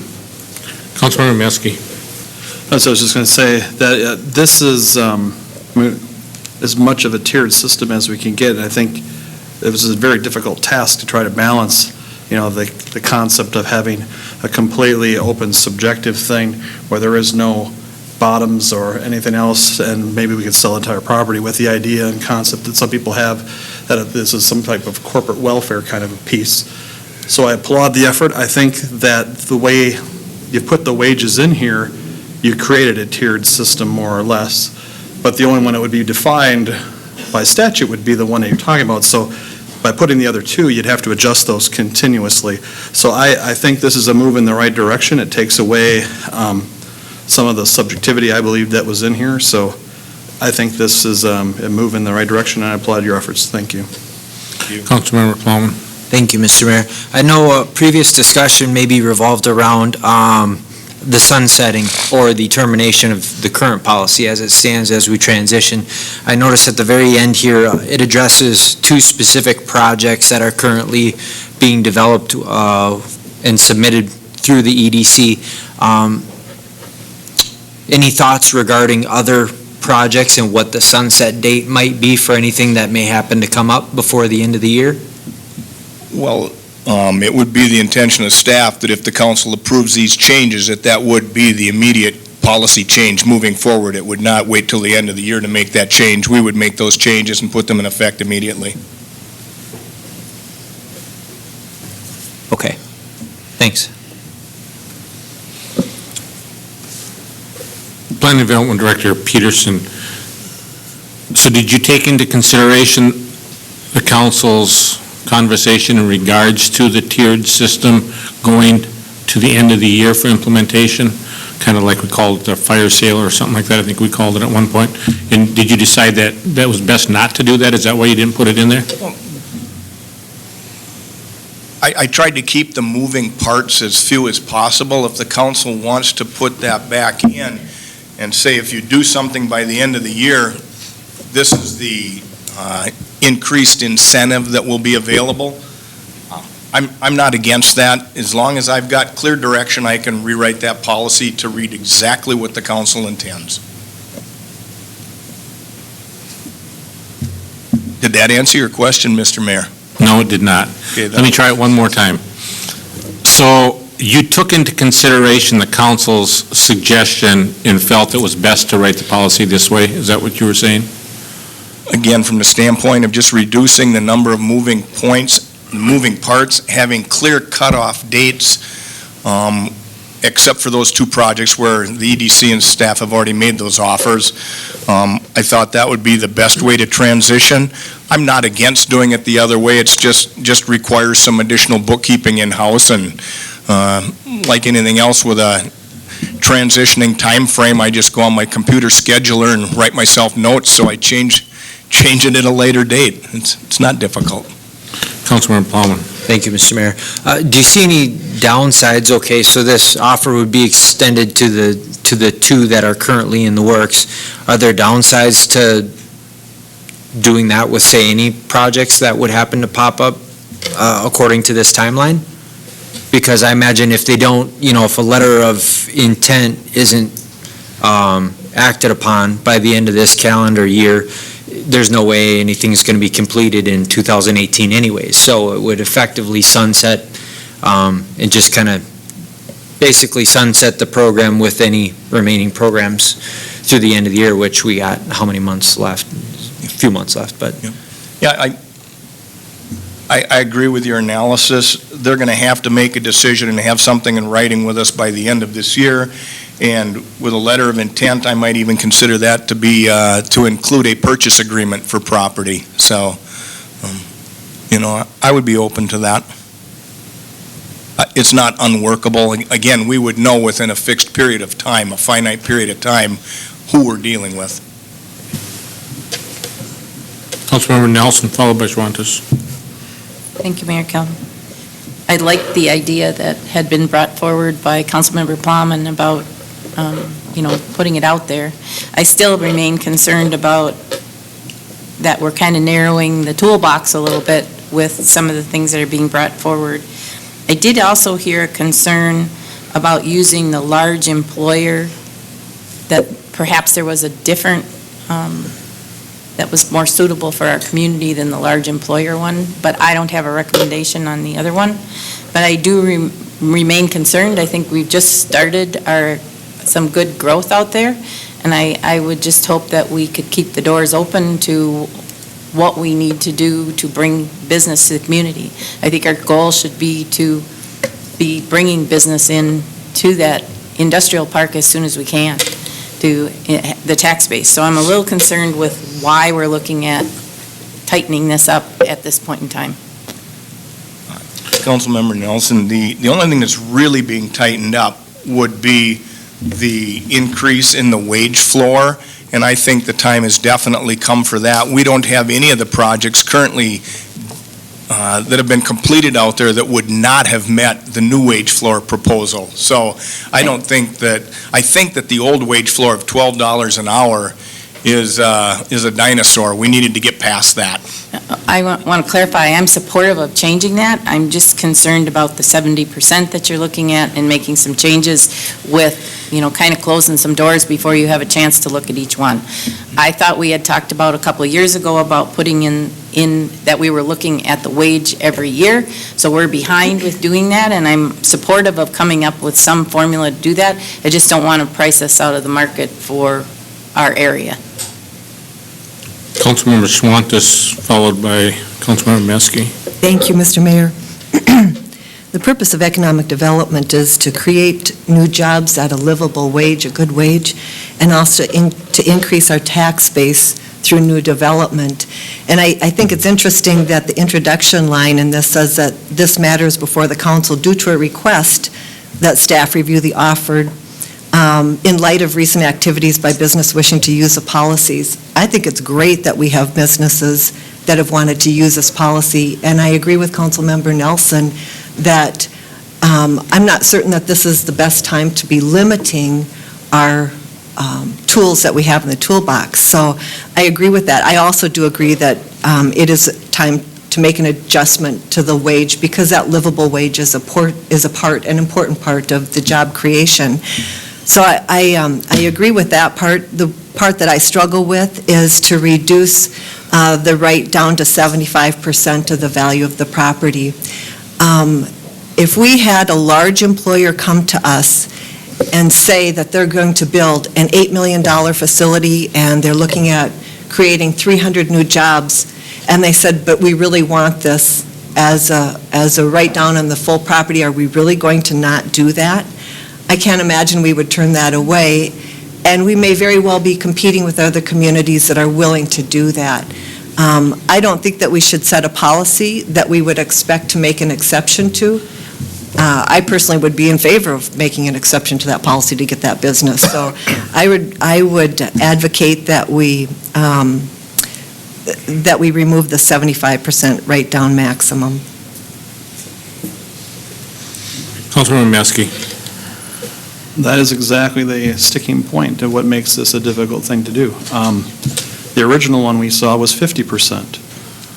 Councilmember Metzke. So I was just going to say that this is as much of a tiered system as we can get. And I think it was a very difficult task to try to balance, the concept of having a completely open subjective thing where there is no bottoms or anything else, and maybe we could sell entire property, with the idea and concept that some people have that this is some type of corporate welfare kind of a piece. So I applaud the effort. I think that the way you put the wages in here, you created a tiered system more or less, but the only one that would be defined by statute would be the one that you're talking about. So by putting the other two, you'd have to adjust those continuously. So I think this is a move in the right direction. It takes away some of the subjectivity, I believe, that was in here. So I think this is a move in the right direction, and I applaud your efforts. Thank you. Councilmember Plowman. Thank you, Mr. Mayor. I know a previous discussion maybe revolved around the sunsetting or the termination of the current policy as it stands as we transition. I noticed at the very end here, it addresses two specific projects that are currently being developed and submitted through the EDC. Any thoughts regarding other projects and what the sunset date might be for anything that may happen to come up before the end of the year? Well, it would be the intention of staff that if the council approves these changes, that would be the immediate policy change moving forward. It would not wait till the end of the year to make that change. We would make those changes and put them in effect immediately. Okay, thanks. Planning Development Director Peterson, so did you take into consideration the council's conversation in regards to the tiered system going to the end of the year for implementation? Kind of like we called it the fire sale or something like that, I think we called it at one point. And did you decide that that was best not to do that? Is that why you didn't put it in there? I tried to keep the moving parts as few as possible. If the council wants to put that back in and say, if you do something by the end of the year, this is the increased incentive that will be available, I'm not against that. As long as I've got clear direction, I can rewrite that policy to read exactly what the council intends. Did that answer your question, Mr. Mayor? No, it did not. Okay, Let me try it one more time. So you took into consideration the council's suggestion and felt it was best to write the policy this way? Is that what you were saying? Again, from the standpoint of just reducing the number of moving parts, having clear cutoff dates, except for those two projects where the EDC and staff have already made those offers. I thought that would be the best way to transition. I'm not against doing it the other way. It's just requires some additional bookkeeping in-house, and like anything else with a transitioning time frame, I just go on my computer scheduler and write myself notes, so I change it at a later date. It's not difficult. Councilmember Plowman. Thank you, Mr. Mayor. Do you see any downsides? Okay, so this offer would be extended to the two that are currently in the works. Are there downsides to doing that with, say, any projects that would happen to pop up according to this timeline? Because I imagine if they don't, if a letter of intent isn't acted upon by the end of this calendar year, there's no way anything's going to be completed in 2018 anyways. So it would effectively sunset and just kind of basically sunset the program with any remaining programs through the end of the year, which we got how many months left? A few months left, but. Yeah, I agree with your analysis. They're going to have to make a decision and have something in writing with us by the end of this year. And with a letter of intent, I might even consider that to be, to include a purchase agreement for property. So, I would be open to that. It's not unworkable. Again, we would know within a fixed period of time, a finite period of time, who we're dealing with. Councilmember Nelson, followed by Schwantes. Thank you, Mayor Calvin. I like the idea that had been brought forward by Councilmember Plowman about, putting it out there. I still remain concerned about that we're kind of narrowing the toolbox a little bit with some of the things that are being brought forward. I did also hear a concern about using the large employer, that perhaps there was a different, that was more suitable for our community than the large employer one, but I don't have a recommendation on the other one. But I do remain concerned. I think we've just started some good growth out there, and I would just hope that we could keep the doors open to what we need to do to bring business to the community. I think our goal should be to be bringing business in to that industrial park as soon as we can, to the tax base. So I'm a little concerned with why we're looking at tightening this up at this point in time. Councilmember Nelson, the only thing that's really being tightened up would be the increase in the wage floor, and I think the time has definitely come for that. We don't have any of the projects currently that have been completed out there that would not have met the new wage floor proposal. So I think that the old wage floor of $12 an hour is a dinosaur. We needed to get past that. I want to clarify, I'm supportive of changing that. I'm just concerned about the 70% that you're looking at and making some changes with, kind of closing some doors before you have a chance to look at each one. I thought we had talked about a couple of years ago about putting in that we were looking at the wage every year. So we're behind with doing that, and I'm supportive of coming up with some formula to do that. I just don't want to price us out of the market for our area. Councilmember Schwantes, followed by Councilmember Meske. Thank you, Mr. Mayor. The purpose of economic development is to create new jobs at a livable wage, a good wage, and also to increase our tax base through new development. And I think it's interesting that the introduction line in this says that this matters before the council due to a request that staff review the offered in light of recent activities by business wishing to use the policies. I think it's great that we have businesses that have wanted to use this policy, and I agree with Councilmember Nelson that I'm not certain that this is the best time to be limiting our tools that we have in the toolbox. So I agree with that. I also do agree that it is time to make an adjustment to the wage because that livable wage is an important part of the job creation. So I agree with that part. The part that I struggle with is to reduce the right down to 75% of the value of the property. If we had a large employer come to us and say that they're going to build an $8 million facility and they're looking at creating 300 new jobs, and they said, but we really want this as a write down on the full property, are we really going to not do that? I can't imagine we would turn that away, and we may very well be competing with other communities that are willing to do that. I don't think that we should set a policy that we would expect to make an exception to. I personally would be in favor of making an exception to that policy to get that business. So I would advocate that we remove the 75% write-down maximum. Councilmember Meske. That is exactly the sticking point of what makes this a difficult thing to do. The original one we saw was 50%.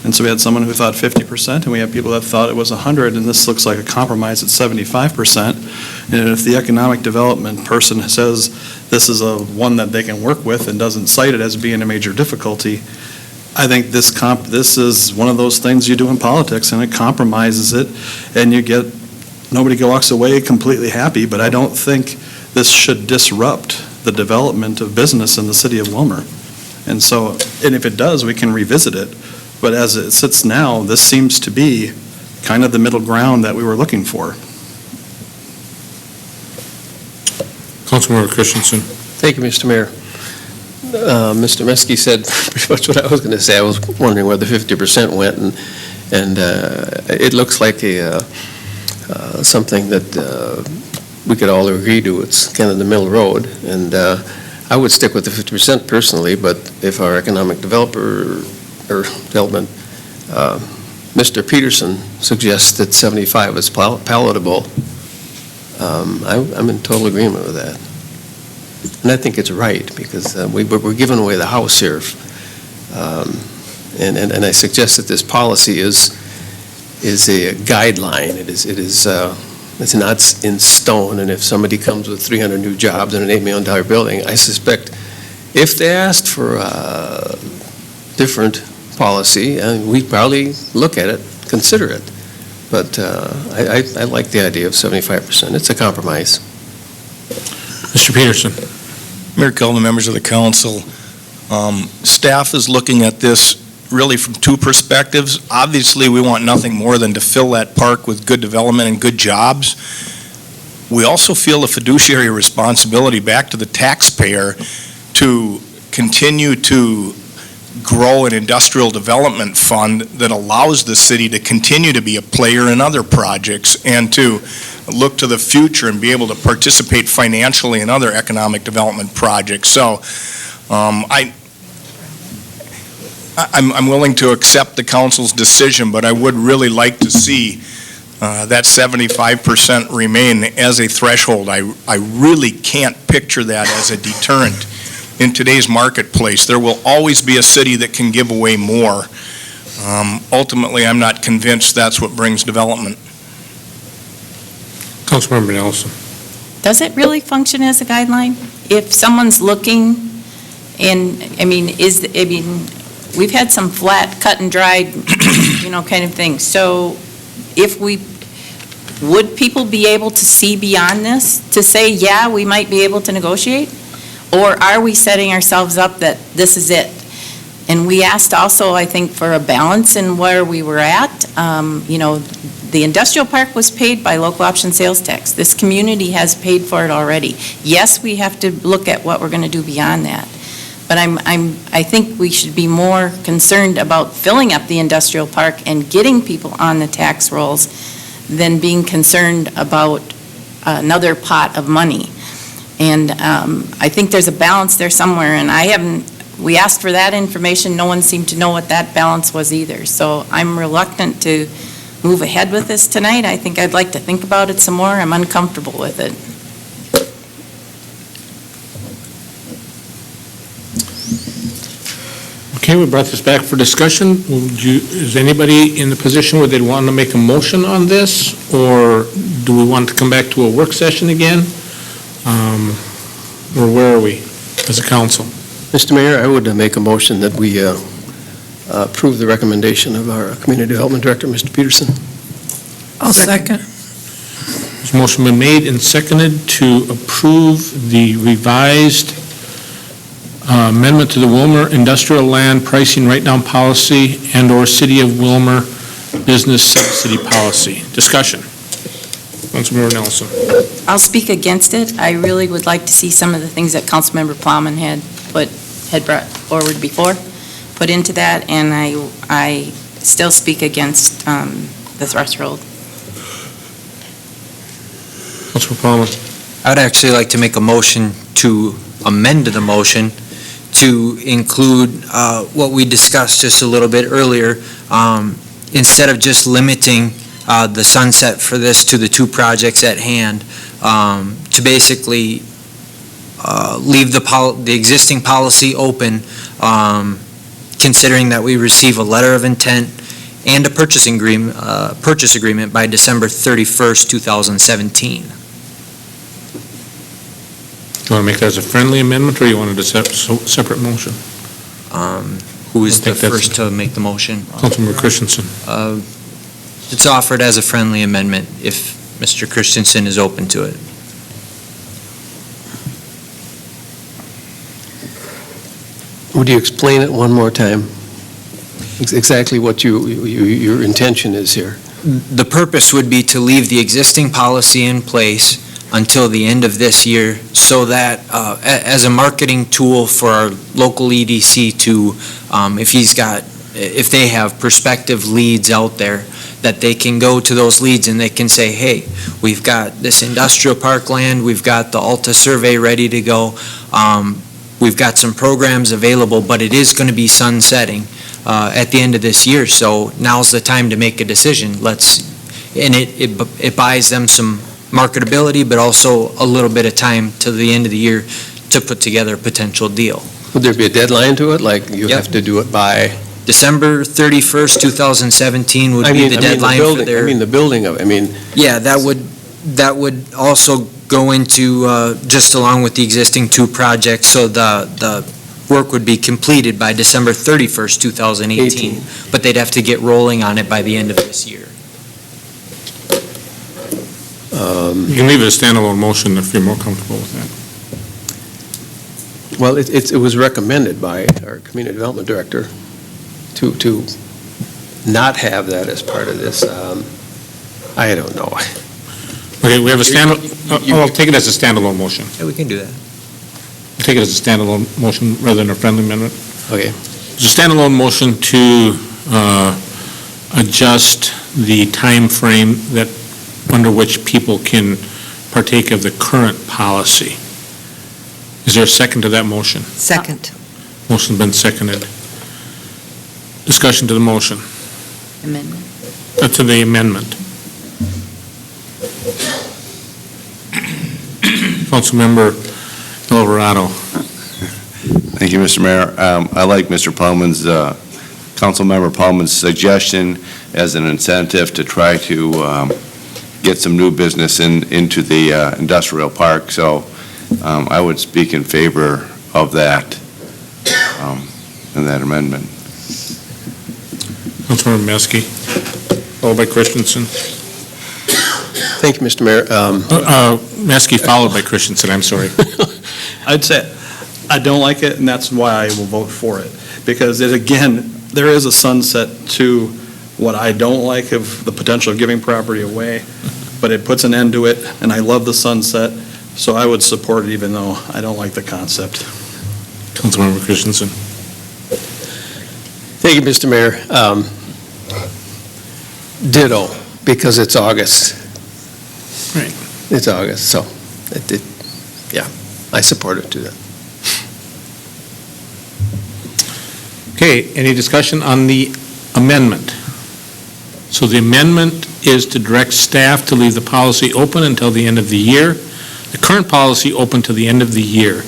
And so we had someone who thought 50%, and we had people that thought it was 100, and this looks like a compromise at 75%. And if the economic development person says this is one that they can work with and doesn't cite it as being a major difficulty, I think this is one of those things you do in politics, and it compromises it, and nobody walks away completely happy, but I don't think this should disrupt the development of business in the city of Willmar. And if it does, we can revisit it. But as it sits now, this seems to be kind of the middle ground that we were looking for. Councilmember Christensen. Thank you, Mr. Mayor. Mr. Meske said pretty much what I was going to say. I was wondering where the 50% went, and it looks like something that we could all agree to. It's kind of the middle road, and I would stick with the 50% personally, but if our economic development, Mr. Peterson suggests that 75 is palatable, I'm in total agreement with that. And I think it's right, because we're giving away the house here. And I suggest that this policy is a guideline. It's not in stone, and if somebody comes with 300 new jobs and an $8 million building, I suspect if they asked for a different policy, we'd probably look at it, consider it. But I like the idea of 75%. It's a compromise. Mr. Peterson. Mayor Kelvin, members of the council, staff is looking at this really from two perspectives. Obviously, we want nothing more than to fill that park with good development and good jobs. We also feel a fiduciary responsibility back to the taxpayer to continue to grow an industrial development fund that allows the city to continue to be a player in other projects and to look to the future and be able to participate financially in other economic development projects. So I'm willing to accept the council's decision, but I would really like to see that 75% remain as a threshold. I really can't picture that as a deterrent in today's marketplace. There will always be a city that can give away more. Ultimately, I'm not convinced that's what brings development. Councilmember Nelson. Does it really function as a guideline? If someone's looking And, we've had some flat, cut and dried, kind of things. So would people be able to see beyond this, to say, yeah, we might be able to negotiate? Or are we setting ourselves up that this is it? And we asked also, I think, for a balance in where we were at. The industrial park was paid by local option sales tax. This community has paid for it already. Yes, we have to look at what we're going to do beyond that. But I think we should be more concerned about filling up the industrial park and getting people on the tax rolls than being concerned about another pot of money. And I think there's a balance there somewhere, and we asked for that information. No one seemed to know what that balance was either. So I'm reluctant to move ahead with this tonight. I think I'd like to think about it some more. I'm uncomfortable with it. Okay, we brought this back for discussion. Is anybody in the position where they'd want to make a motion on this? Or do we want to come back to a work session again? Or where are we as a council? Mr. Mayor, I would make a motion that we approve the recommendation of our Community Development Director, Mr. Peterson. I'll second. There's a motion been made and seconded to approve the revised amendment to the Willmar Industrial Land Pricing Write-Down Policy and/or City of Willmar Business Subsidy Policy. Discussion. Councilmember Nelson. I'll speak against it. I really would like to see some of the things that Councilmember Plowman had brought forward before, put into that, and I still speak against the threshold. Councilmember Plowman. I'd actually like to make a motion to amend the motion to include what we discussed just a little bit earlier. Instead of just limiting the sunset for this to the two projects at hand, to basically leave the existing policy open, considering that we receive a letter of intent and a purchase agreement by December 31st, 2017. Do you want to make that as a friendly amendment, or you wanted a separate motion? Who is the first to make the motion? Councilmember Christensen. It's offered as a friendly amendment if Mr. Christensen is open to it. Would you explain it one more time? Exactly what your intention is here? The purpose would be to leave the existing policy in place until the end of this year, so that as a marketing tool for our local EDC to, if they have prospective leads out there, that they can go to those leads and they can say, hey, we've got this industrial park land, we've got the Alta survey ready to go, we've got some programs available, but it is going to be sunsetting at the end of this year, so now's the time to make a decision. It buys them some marketability, but also a little bit of time to the end of the year to put together a potential deal. Would there be a deadline to it, like you have to do it by? December 31st, 2017 would be the deadline for their... the building of it, Yeah, that would also go into, just along with the existing two projects, so the work would be completed by December 31st, 2018. But they'd have to get rolling on it by the end of this year. You can leave it a standalone motion if you're more comfortable with that. Well, it was recommended by our Community Development Director to not have that as part of this. I don't know. Okay, we have a I'll take it as a standalone motion. Yeah, we can do that. We'll take it as a standalone motion rather than a friendly amendment. Okay. It's a standalone motion to adjust the time frame under which people can partake of the current policy. Is there a second to that motion? Second. Motion's been seconded. Discussion to the motion. Amendment. To the amendment. Councilmember Alvarado. Thank you, Mr. Mayor. I like Mr. Councilmember Pullman's suggestion as an incentive to try to get some new business into the industrial park. So I would speak in favor of that. in that amendment. Councilmember Maskey, followed by Christensen. Thank you, Mr. Mayor. Maskey followed by Christensen, I'm sorry. I'd say, I don't like it, and that's why I will vote for it. Because it, again, there is a sunset to what I don't like of the potential of giving property away, but it puts an end to it, and I love the sunset, so I would support it even though I don't like the concept. Councilmember Christensen. Thank you, Mr. Mayor. Ditto, because it's August. Right. It's August, so, yeah, I support it, too. That. Okay, any discussion on the amendment? So the amendment is to direct staff to leave the policy open until the end of the year, the current policy open to the end of the year.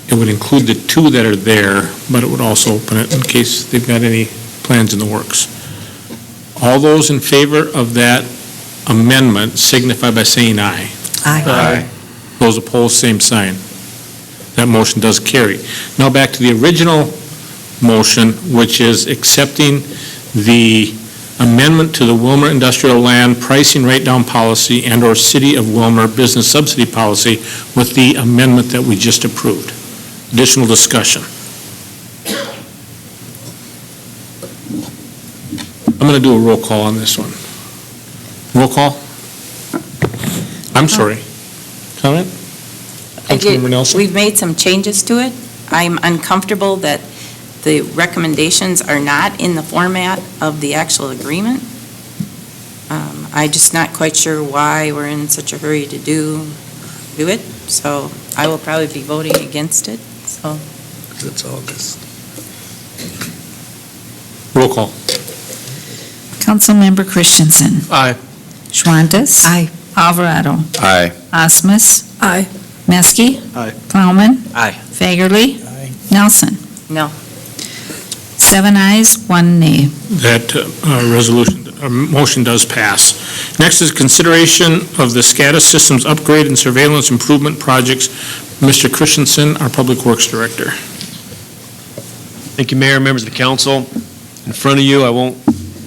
It would include the two that are there, but it would also open it in case they've got any plans in the works. All those in favor of that amendment signify by saying aye. Aye. Those opposed, same sign. That motion does carry. Now back to the original motion, which is accepting the amendment to the Willmar Industrial Land Pricing Write-Down Policy and/or City of Willmar Business Subsidy Policy with the amendment that we just approved. Additional discussion. I'm going to do a roll call on this one. Roll call? I'm sorry. Comment? Councilmember Nelson? We've made some changes to it. I'm uncomfortable that the recommendations are not in the format of the actual agreement. I'm just not quite sure why we're in such a hurry to do it, so I will probably be voting against it, so. It's August. Roll call. Councilmember Christensen. Aye. Schwantes. Aye. Alvarado. Aye. Osmus. Aye. Maskey. Aye. Plowman. Aye. Fagerly. Nelson. No. 7 ayes, 1 nay. That motion does pass. Next is consideration of the SCADA systems upgrade and surveillance improvement projects. Mr. Christensen, our Public Works Director. Thank you, Mayor, members of the council. In front of you, I won't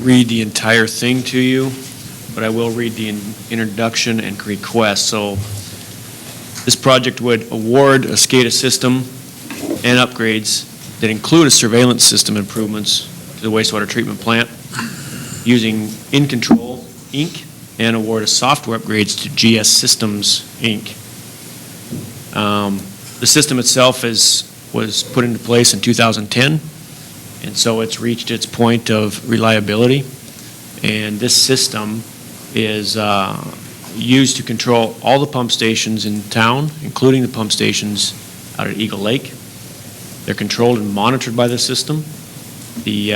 read the entire thing to you, but I will read the introduction and request. So this project would award a SCADA system and upgrades that include a surveillance system improvements to the wastewater treatment plant using In Control, Inc., and award a software upgrades to GS Systems, Inc. The system itself was put into place in 2010, and so it's reached its point of reliability. And this system is used to control all the pump stations in town, including the pump stations out at Eagle Lake. They're controlled and monitored by the system. The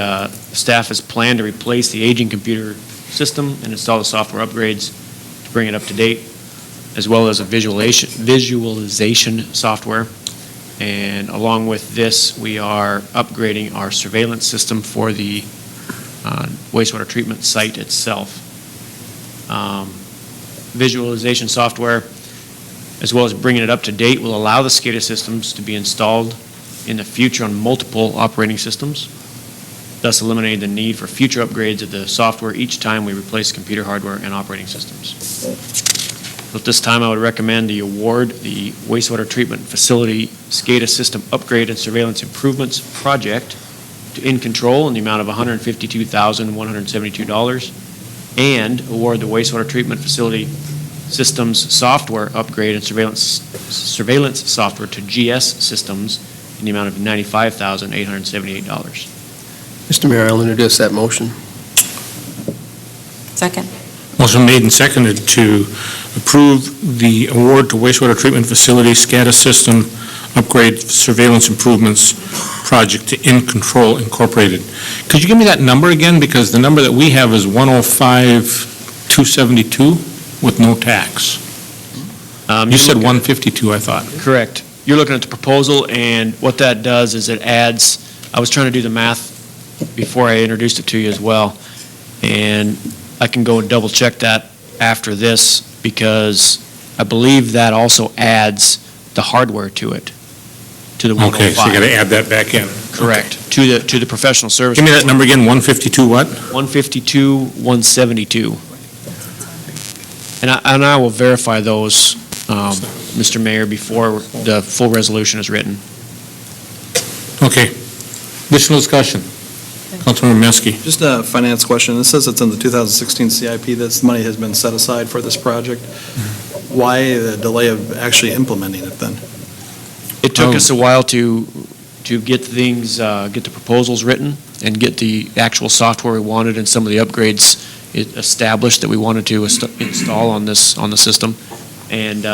staff has planned to replace the aging computer system and install the software upgrades to bring it up to date, as well as a visualization software. And along with this, we are upgrading our surveillance system for the wastewater treatment site itself. Visualization software, as well as bringing it up to date, will allow the SCADA systems to be installed in the future on multiple operating systems, thus eliminating the need for future upgrades of the software each time we replace computer hardware and operating systems. So at this time, I would recommend the award the wastewater treatment facility SCADA system upgrade and surveillance improvements project to In Control in the amount of $152,172, and award the wastewater treatment facility systems software upgrade and surveillance software to GS Systems in the amount of $95,878. Mr. Mayor, I'll introduce that motion. Second. Motion made and seconded to approve the award to wastewater treatment facility SCADA system upgrade surveillance improvements project to In Control Incorporated. Could you give me that number again? Because the number that we have is 105,272 with no tax. You said 152, I thought. Correct. You're looking at the proposal, and what that does is it adds, I was trying to do the math before I introduced it to you as well, and I can go and double check that after this, because I believe that also adds the hardware to it, to the 105. Okay, so you got to add that back in. Correct, to the professional service. Give me that number again, 152 what? 152, 172. And I will verify those, Mr. Mayor, before the full resolution is written. Okay. Additional discussion. Councilmember Meske. Just a finance question. It says it's in the 2016 CIP, this money has been set aside for this project. Why the delay of actually implementing it then? It took us a while to get things, get the proposals written and get the actual software we wanted and some of the upgrades established that we wanted to install on the system. And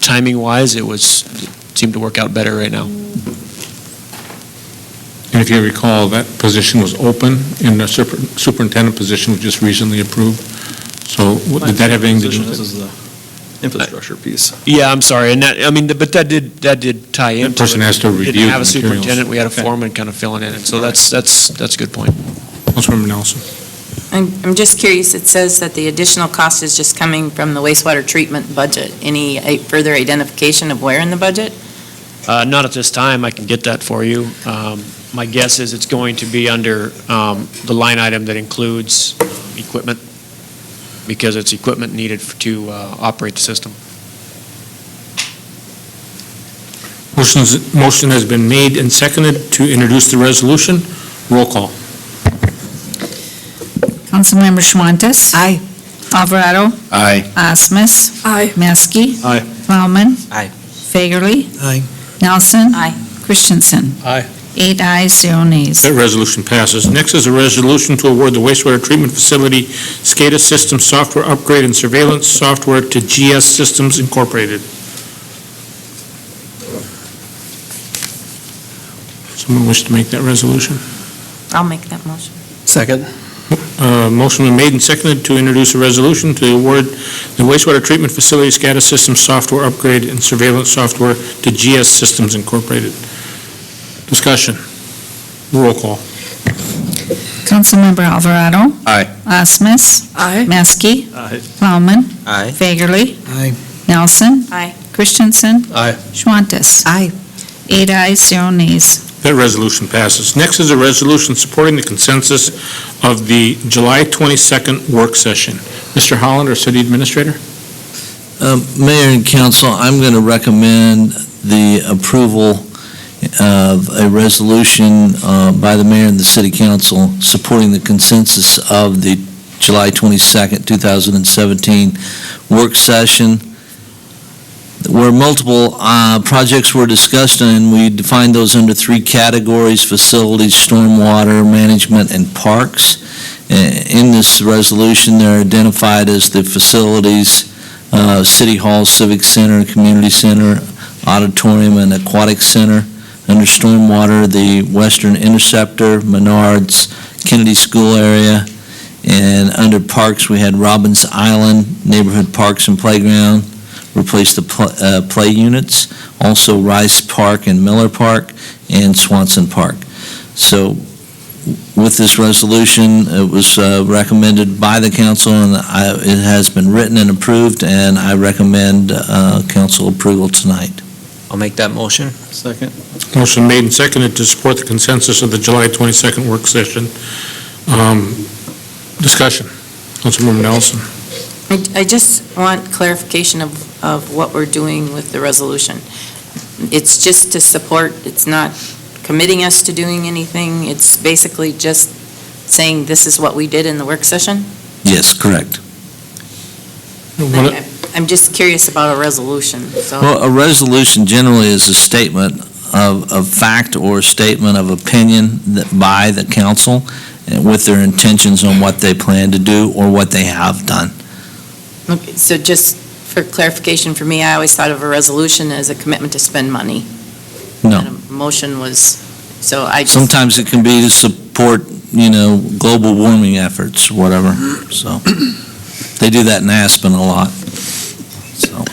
timing-wise, it seemed to work out better right now. And if you recall, that position was open, and the superintendent position was just recently approved. So did that have anything to do with This it? is the infrastructure piece. Yeah, I'm sorry, and but that did tie into it. That person has to We review didn't have a the materials. superintendent, we had a foreman kind of filling in, and so that's a good point. Councilmember Nelson. I'm just curious, it says that the additional cost is just coming from the wastewater treatment budget. Any further identification of where in the budget? Not at this time, I can get that for you. My guess is it's going to be under the line item that includes equipment, because it's equipment needed to operate the system. Motion has been made and seconded to introduce the resolution. Roll call. Councilmember Schwantes? Aye. Alvarado? Aye. Osmus? Aye. Meske? Aye. Plowman? Aye. Fagerly? Aye. Nelson? Aye. Christensen? Aye. 8 ayes, 0 nays. That resolution passes. Next is a resolution to award the wastewater treatment facility SCADA system software upgrade and surveillance software to GS Systems Incorporated. Someone wish to make that resolution? I'll make that motion. Second. Motion been made and seconded to introduce a resolution to award the wastewater treatment facility SCADA system software upgrade and surveillance software to GS Systems Incorporated. Discussion. Roll call. Councilmember Alvarado? Aye. Osmus? Aye. Meske? Aye. Plowman? Aye. Fagerly? Aye. Nelson? Aye. Christensen? Aye. Schwantes? Aye. 8 ayes, 0 nays. That resolution passes. Next is a resolution supporting the consensus of the July 22nd work session. Mr. Holland, our city administrator? Mayor and council, I'm going to recommend the approval of a resolution by the mayor and the city council supporting the consensus of the July 22nd, 2017 work session, where multiple projects were discussed, and we defined those under 3 categories: facilities, stormwater management, and parks. In this resolution, they're identified as the facilities, City Hall, Civic Center, Community Center, Auditorium, and Aquatic Center. Under stormwater, the Western Interceptor, Menards, Kennedy School area. And under parks, we had Robbins Island, Neighborhood Parks and Playground, replace the play units, also Rice Park and Miller Park, and Swanson Park. So with this resolution, it was recommended by the council, and it has been written and approved, and I recommend council approval tonight. I'll make that motion. Second. Motion made and seconded to support the consensus of the July 22nd work session. Discussion. Councilmember Nelson. I just want clarification of what we're doing with the resolution. It's just to support, it's not committing us to doing anything, it's basically just saying this is what we did in the work session? Yes, correct. I'm just curious about a resolution, so. Well, a resolution generally is a statement of fact or a statement of opinion by the council with their intentions on what they plan to do or what they have done. Okay, so just for clarification for me, I always thought of a resolution as a commitment to spend money. No. And a motion was, so I just. Sometimes it can be to support, global warming efforts, whatever, so. They do that in Aspen a lot, so.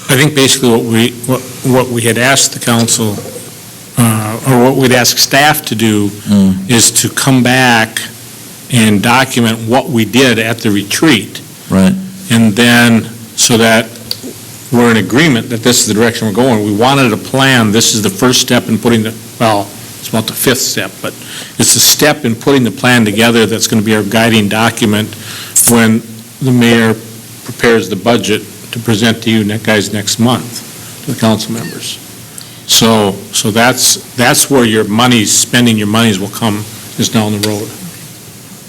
I think basically what we had asked the council, or what we'd ask staff to do, is to come back and document what we did at the retreat. Right. And then, so that we're in agreement that this is the direction we're going. We wanted a plan. This is the first step in putting it's about the fifth step, but it's a step in putting the plan together that's going to be our guiding document when the mayor prepares the budget to present to you guys next month, to the council members. So that's where your spending your monies will come, is down the road.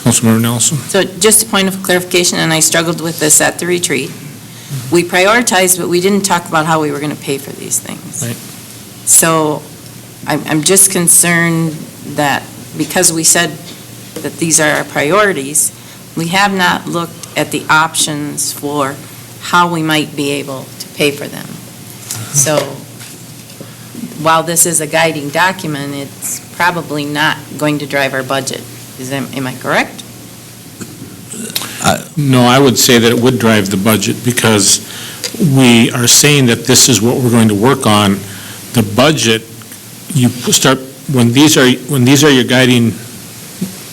Councilmember Nelson? So just a point of clarification, and I struggled with this at the retreat. We prioritized, but we didn't talk about how we were going to pay for these things. Right. So I'm just concerned that because we said that these are our priorities, we have not looked at the options for how we might be able to pay for them. So while this is a guiding document, it's probably not going to drive our budget. Am I correct? No, I would say that it would drive the budget because we are saying that this is what we're going to work on. The budget, you start, when these are your guiding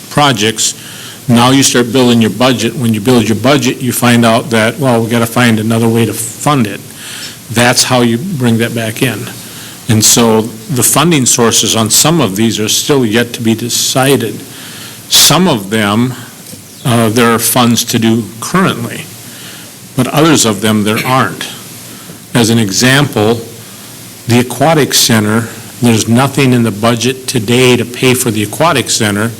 projects, now you start building your budget. When you build your budget, you find out that, well, we got to find another way to fund it. That's how you bring that back in. And so the funding sources on some of these are still yet to be decided. Some of them, there are funds to do currently, but others of them there aren't. As an example, the aquatic center, there's nothing in the budget today to pay for the aquatic center,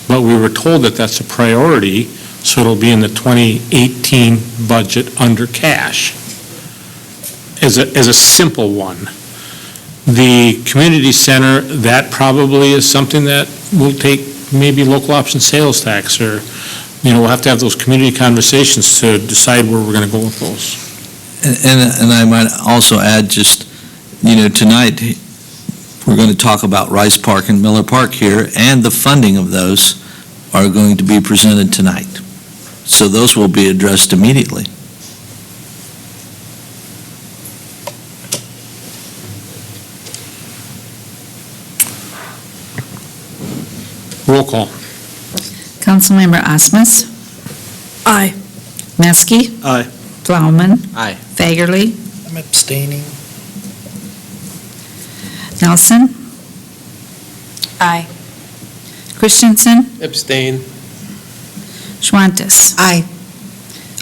but we were told that that's a priority, so it'll be in the 2018 budget under cash, as a simple one. The community center, that probably is something that will take maybe local option sales tax, or, we'll have to have those community conversations to decide where we're going to go with those. And I might also add just, tonight, we're going to talk about Rice Park and Miller Park here, and the funding of those are going to be presented tonight. So those will be addressed immediately. Roll call. Councilmember Osmus? Aye. Meske? Aye. Plowman? Aye. Fagerly? I'm abstaining. Nelson? Aye. Christensen? Abstain. Schwantes? Aye.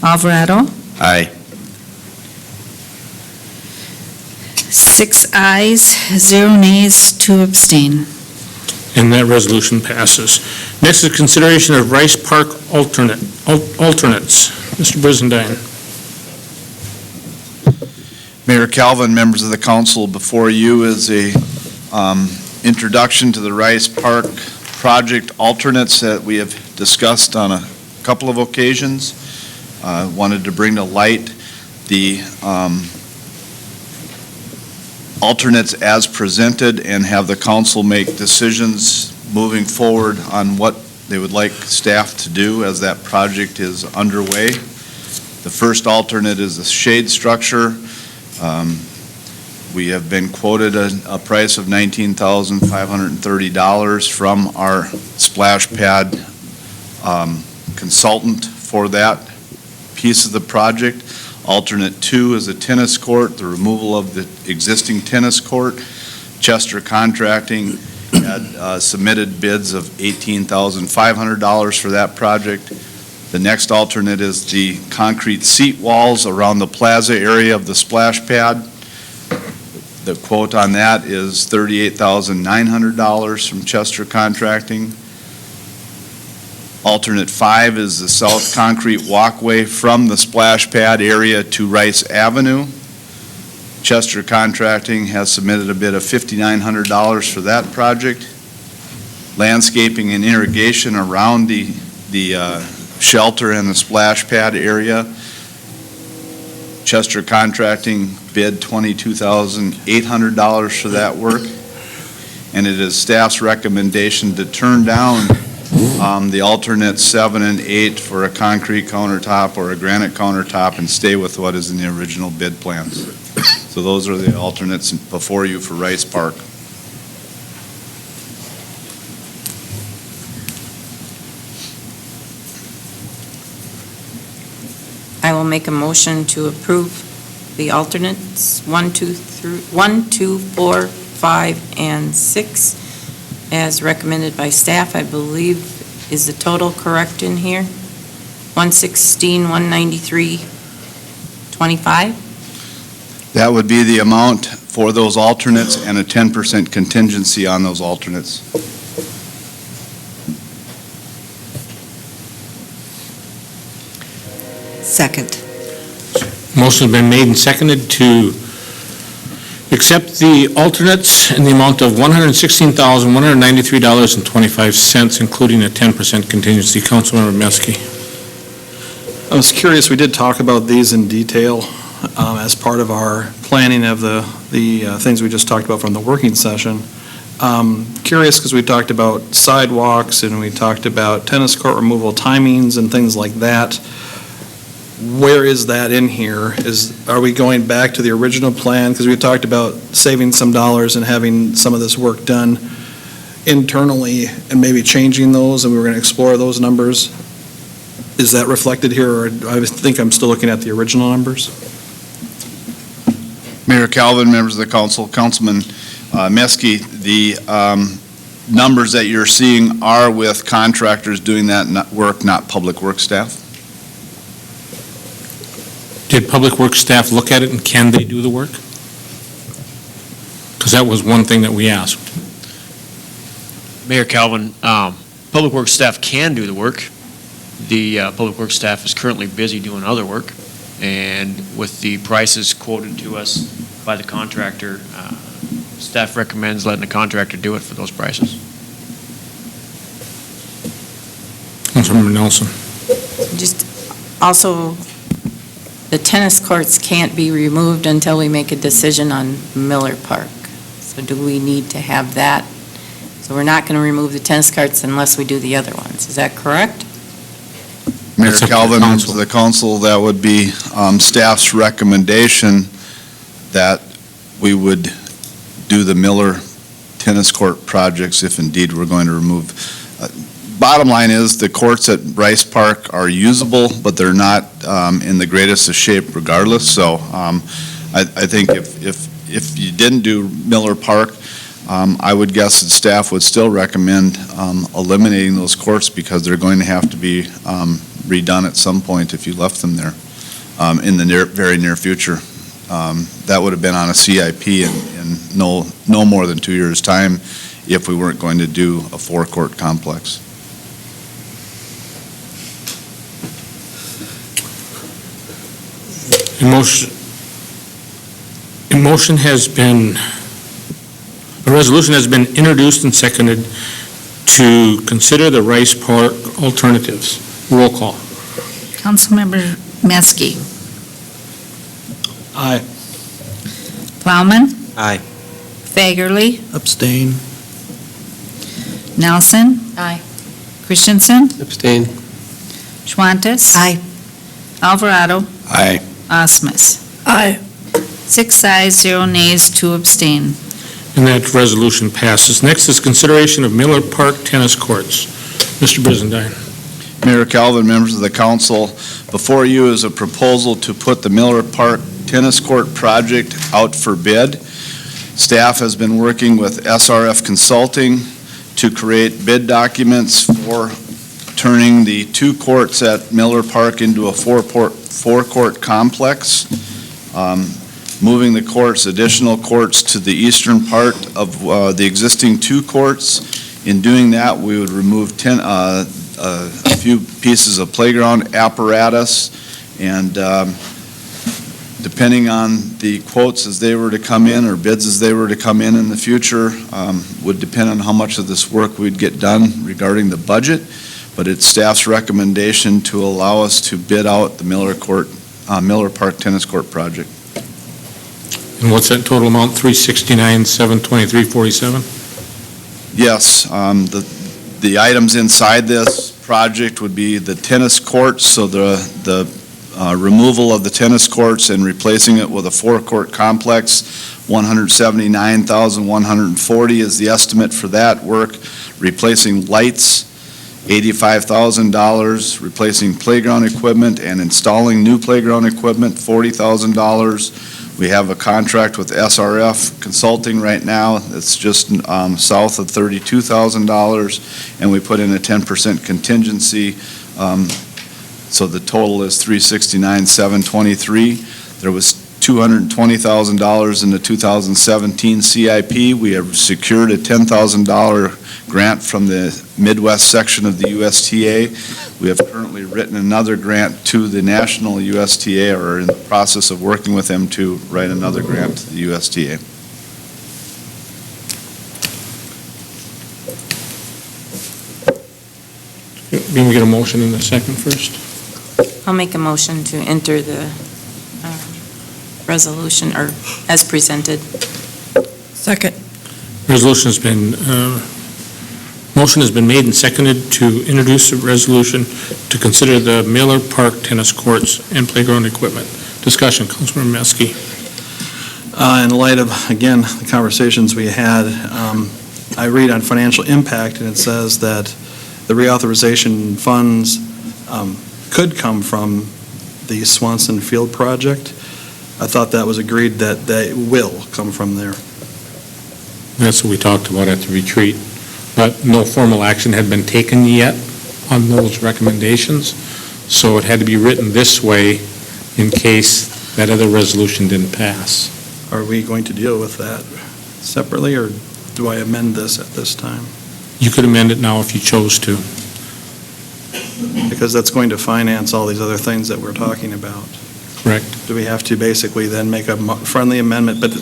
Alvarado? Aye. 6 ayes, 0 nays, 2 abstain. And that resolution passes. Next is consideration of Rice Park alternates. Mr. Brizendine. Mayor Calvin, members of the council, before you is a introduction to the Rice Park project alternates that we have discussed on a couple of occasions. Wanted to bring to light the alternates as presented and have the council make decisions moving forward on what they would like staff to do as that project is underway. The first alternate is the shade structure. We have been quoted a price of $19,530 from our splash pad consultant for that piece of the project. Alternate 2 is a tennis court, the removal of the existing tennis court. Chester Contracting had submitted bids of $18,500 for that project. The next alternate is the concrete seat walls around the plaza area of the splash pad. The quote on that is $38,900 from Chester Contracting. Alternate 5 is the south concrete walkway from the splash pad area to Rice Avenue. Chester Contracting has submitted a bid of $5,900 for that project. Landscaping and irrigation around the shelter and the splash pad area. Chester Contracting bid $22,800 for that work. And it is staff's recommendation to turn down the alternate 7 and 8 for a concrete countertop or a granite countertop and stay with what is in the original bid plans. So those are the alternates before you for Rice Park. I will make a motion to approve the alternates, 1, 2, 4, 5, and 6, as recommended by staff. I believe, is the total correct in here? 116, 193, 25? That would be the amount for those alternates and a 10% contingency on those alternates. Second. Motion's been made and seconded to accept the alternates in the amount of $116,193.25, including a 10% contingency. Councilmember Meske. I was curious, we did talk about these in detail as part of our planning of the things we just talked about from the working session. Curious because we talked about sidewalks and we talked about tennis court removal timings and things like that. Where is that in here? Are we going back to the original plan? Because we talked about saving some dollars and having some of this work done internally and maybe changing those, and we were going to explore those numbers. Is that reflected here, or I think I'm still looking at the original numbers? Mayor Calvin, members of the council, Councilman Meske, the numbers that you're seeing are with contractors doing that work, not public works staff. Did Public Works staff look at it, and can they do the work? Because that was one thing that we asked. Mayor Calvin, Public Works staff can do the work. The Public Works staff is currently busy doing other work, and with the prices quoted to us by the contractor, staff recommends letting the contractor do it for those prices. Councilmember Nelson. Just also, the tennis courts can't be removed until we make a decision on Miller Park. So do we need to have that? So we're not going to remove the tennis courts unless we do the other ones. Is that correct? Mayor Calvin, members of the council, that would be staff's recommendation that we would do the Miller tennis court projects if indeed we're going to remove. Bottom line is the courts at Rice Park are usable, but they're not in the greatest of shape regardless. So I think if you didn't do Miller Park, I would guess that staff would still recommend eliminating those courts because they're going to have to be redone at some point if you left them there in the very near future. That would have been on a CIP in no more than 2 years' time if we weren't going to do a four-court complex. A resolution has been introduced and seconded to consider the Rice Park alternatives. Roll call. Councilmember Meske. Aye. Plowman. Aye. Fagerly. Abstain. Nelson. Aye. Christensen. Abstain. Schwantes. Aye. Alvarado. Aye. Osmus. Aye. 6 ayes, 0 nays, 2 abstain. And that resolution passes. Next is consideration of Miller Park tennis courts. Mr. Brizendine. Mayor Calvin, members of the council, before you is a proposal to put the Miller Park tennis court project out for bid. Staff has been working with SRF Consulting to create bid documents for turning the 2 courts at Miller Park into a four-court complex, moving the courts, additional courts to the eastern part of the existing 2 courts. In doing that, we would remove a few pieces of playground apparatus, and depending on the quotes as they were to come in or bids as they were to come in the future, would depend on how much of this work we'd get done regarding the budget. But it's staff's recommendation to allow us to bid out the Miller Park tennis court project. And what's that total amount? $369,723.47? Yes, the items inside this project would be the tennis courts, so the removal of the tennis courts and replacing it with a 4-court complex. $179,140 is the estimate for that work. Replacing lights $85,000, replacing playground equipment and installing new playground equipment, $40,000. We have a contract with SRF Consulting right now that's just south of $32,000, and we put in a 10% contingency, so the total is $369,723. There was $220,000 in the 2017 CIP. We have secured a $10,000 grant from the Midwest section of the USTA. We have currently written another grant to the national USTA, or are in the process of working with them to write another grant to the USTA. Can we get a motion in a second first? I'll make a motion to enter the resolution, or as presented. Second. Motion has been made and seconded to introduce a resolution to consider the Miller Park tennis courts and playground equipment. Discussion, Councilmember Metzger. In light of, again, the conversations we had, I read on financial impact, and it says that the reauthorization funds could come from the Swanson Field project. I thought that was agreed that they will come from there. That's what we talked about at the retreat, but no formal action had been taken yet on those recommendations, so it had to be written this way in case that other resolution didn't pass. Are we going to deal with that separately, or do I amend this at this time? You could amend it now if you chose to. Because that's going to finance all these other things that we're talking about. Correct. Do we have to basically then make a friendly amendment, but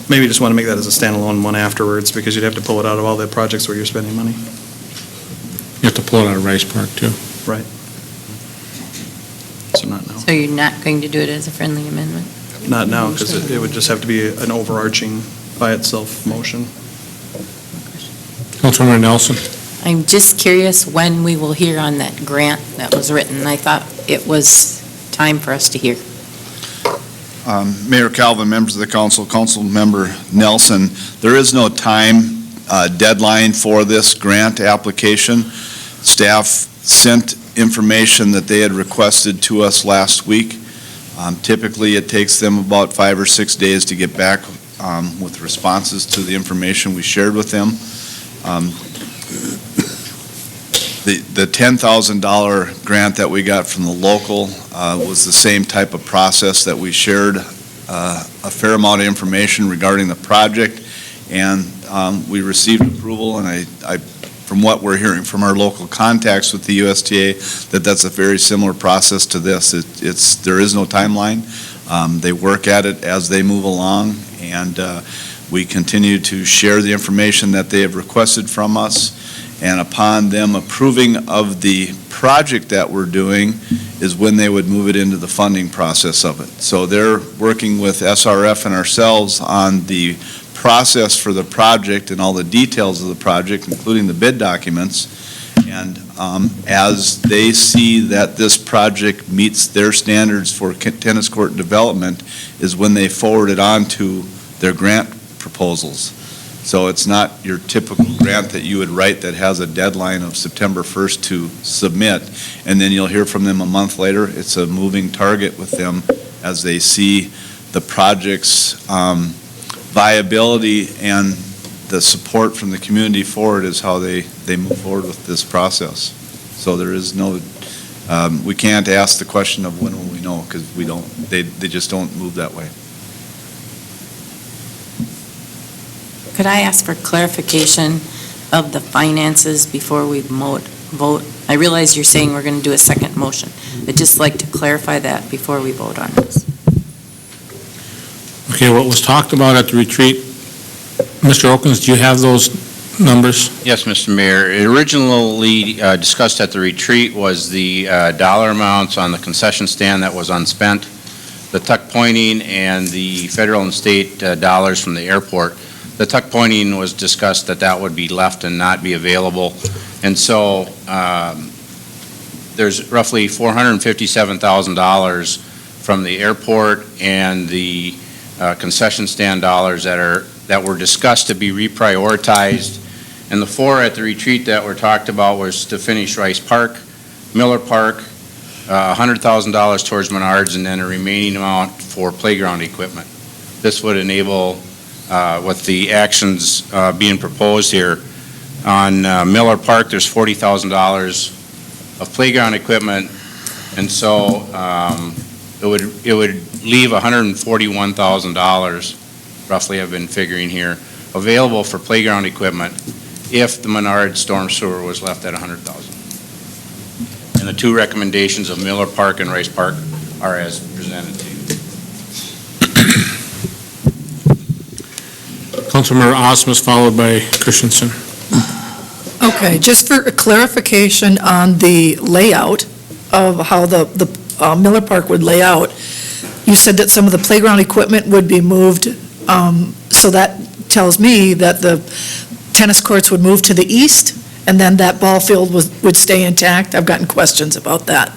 maybe just want to make that as a standalone one afterwards, because you'd have to pull it out of all the projects where you're spending money? You have to pull it out of Rice Park, too. Right. So not now. So you're not going to do it as a friendly amendment? Not now, because it would just have to be an overarching by itself motion. Councilmember Nelson. I'm just curious when we will hear on that grant that was written. I thought it was time for us to hear. Mayor Calvin, members of the council, Council Member Nelson, there is no time deadline for this grant application. Staff sent information that they had requested to us last week. Typically, it takes them about 5 or 6 days to get back with responses to the information we shared with them. The $10,000 grant that we got from the local was the same type of process that we shared a fair amount of information regarding the project, and we received approval, and from what we're hearing from our local contacts with the USTA, that's a very similar process to this. There is no timeline. They work at it as they move along, and we continue to share the information that they have requested from us, and upon them approving of the project that we're doing is when they would move it into the funding process of it. So they're working with SRF and ourselves on the process for the project and all the details of the project, including the bid documents. And as they see that this project meets their standards for tennis court development is when they forward it on to their grant proposals. So it's not your typical grant that you would write that has a deadline of September 1st to submit, and then you'll hear from them a month later. It's a moving target with them as they see the project's viability and the support from the community for it is how they move forward with this process. So there is no, we can't ask the question of when will we know, because we don't, they just don't move that way. Could I ask for clarification of the finances before we vote? I realize you're saying we're going to do a second motion. I'd just like to clarify that before we vote on this. Okay, what was talked about at the retreat, Mr. Oakins, do you have those numbers? Yes, Mr. Mayor. Originally discussed at the retreat was the dollar amounts on the concession stand that was unspent, the tuck pointing, and the federal and state dollars from the airport. The tuck pointing was discussed that would be left and not be available. And so there's roughly $457,000 from the airport and the concession stand dollars that were discussed to be reprioritized And the 4 at the retreat that were talked about was to finish Rice Park, Miller Park, $100,000 towards Menards, and then a remaining amount for playground equipment. This would enable, with the actions being proposed here, on Miller Park, there's $40,000 of playground equipment, and so it would leave $141,000, roughly I've been figuring here, available for playground equipment if the Menard storm sewer was left at $100,000. And the 2 recommendations of Miller Park and Rice Park are as presented to you. Councilmember Osmus, followed by Christensen. Okay, just for a clarification on the layout of how the Miller Park would lay out, you said that some of the playground equipment would be moved, so that tells me that the tennis courts would move to the east, and then that ball field would stay intact. I've gotten questions about that.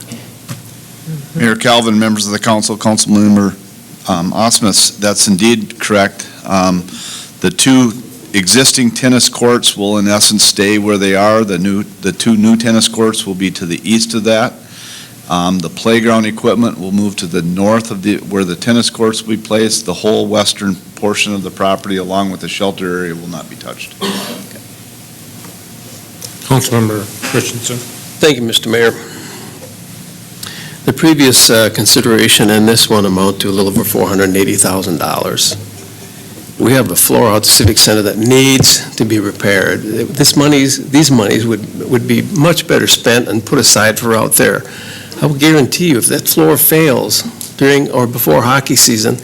Mayor Calvin, members of the council, Councilmember Osmus, that's indeed correct. The 2 existing tennis courts will in essence stay where they are. The 2 new tennis courts will be to the east of that. The playground equipment will move to the north of where the tennis courts will be placed. The whole western portion of the property along with the shelter area will not be touched. Councilmember Christensen. Thank you, Mr. Mayor. The previous consideration and this one amount to a little over $480,000. We have a floor out the Civic Center that needs to be repaired. These monies would be much better spent and put aside for out there. I will guarantee you, if that floor fails during or before hockey season,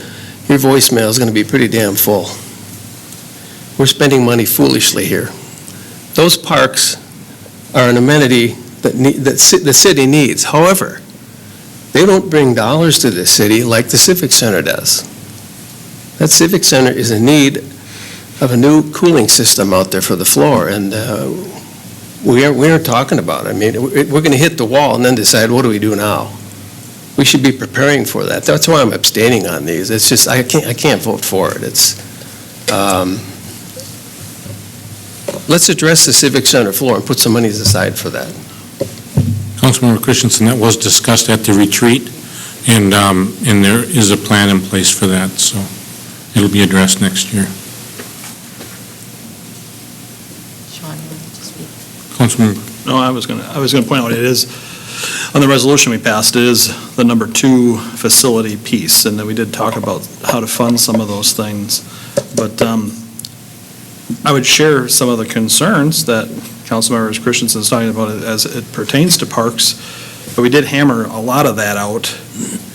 your voicemail is going to be pretty damn full. We're spending money foolishly here. Those parks are an amenity that the city needs. However, they don't bring dollars to the city like the Civic Center does. That Civic Center is in need of a new cooling system out there for the floor, and we aren't talking about it. I mean, we're going to hit the wall and then decide, what do we do now? We should be preparing for that. That's why I'm abstaining on these. It's just, I can't vote for it. Let's address the Civic Center floor and put some monies aside for that. Councilmember Christensen, that was discussed at the retreat, and there is a plan in place for that, so it'll be addressed next year. Sean, you want to speak? Councilmember. No, I was going to point out, it is, on the resolution we passed, it is the number 2 facility piece, and then we did talk about how to fund some of those things. But I would share some of the concerns that Councilmember Christensen is talking about as it pertains to parks, but we did hammer a lot of that out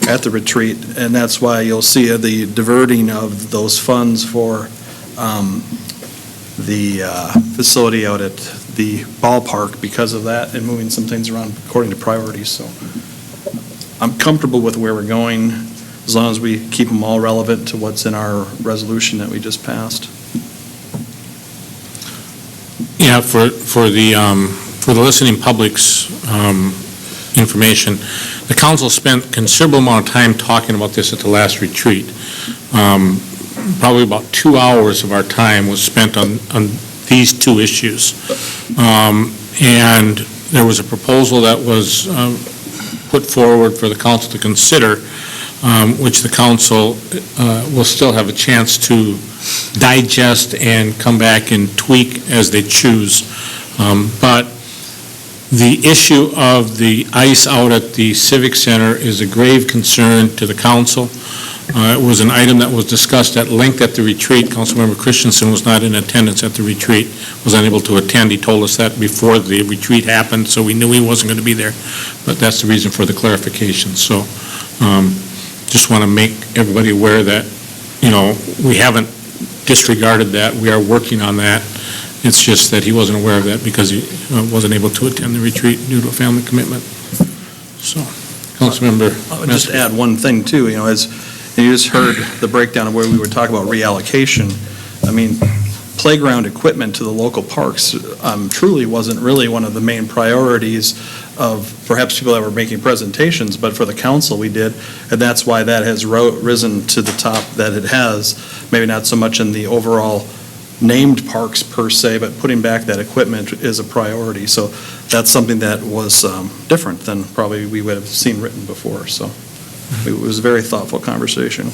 at the retreat, and that's why you'll see the diverting of those funds for the facility out at the ballpark because of that, and moving some things around according to priorities. So I'm comfortable with where we're going, as long as we keep them all relevant to what's in our resolution that we just passed. Yeah, for the listening public's information, the council spent considerable amount of time talking about this at the last retreat. Probably about 2 hours of our time was spent on these 2 issues. And there was a proposal that was put forward for the council to consider, which the council will still have a chance to digest and come back and tweak as they choose. But the issue of the ice out at the Civic Center is a grave concern to the council. It was an item that was discussed at length at the retreat. Councilmember Christensen was not in attendance at the retreat, was unable to attend. He told us that before the retreat happened, so we knew he wasn't going to be there. But that's the reason for the clarification. So just want to make everybody aware that, we haven't disregarded that. We are working on that. It's just that he wasn't aware of that because he wasn't able to attend the retreat due to a family commitment. So, Councilmember. I would just add one thing too, as you just heard the breakdown of where we were talking about reallocation. I mean, playground equipment to the local parks truly wasn't really one of the main priorities of perhaps people that were making presentations, but for the council we did, and that's why that has risen to the top that it has, maybe not so much in the overall named parks per se, but putting back that equipment is a priority. So that's something that was different than probably we would have seen written before. So it was a very thoughtful conversation.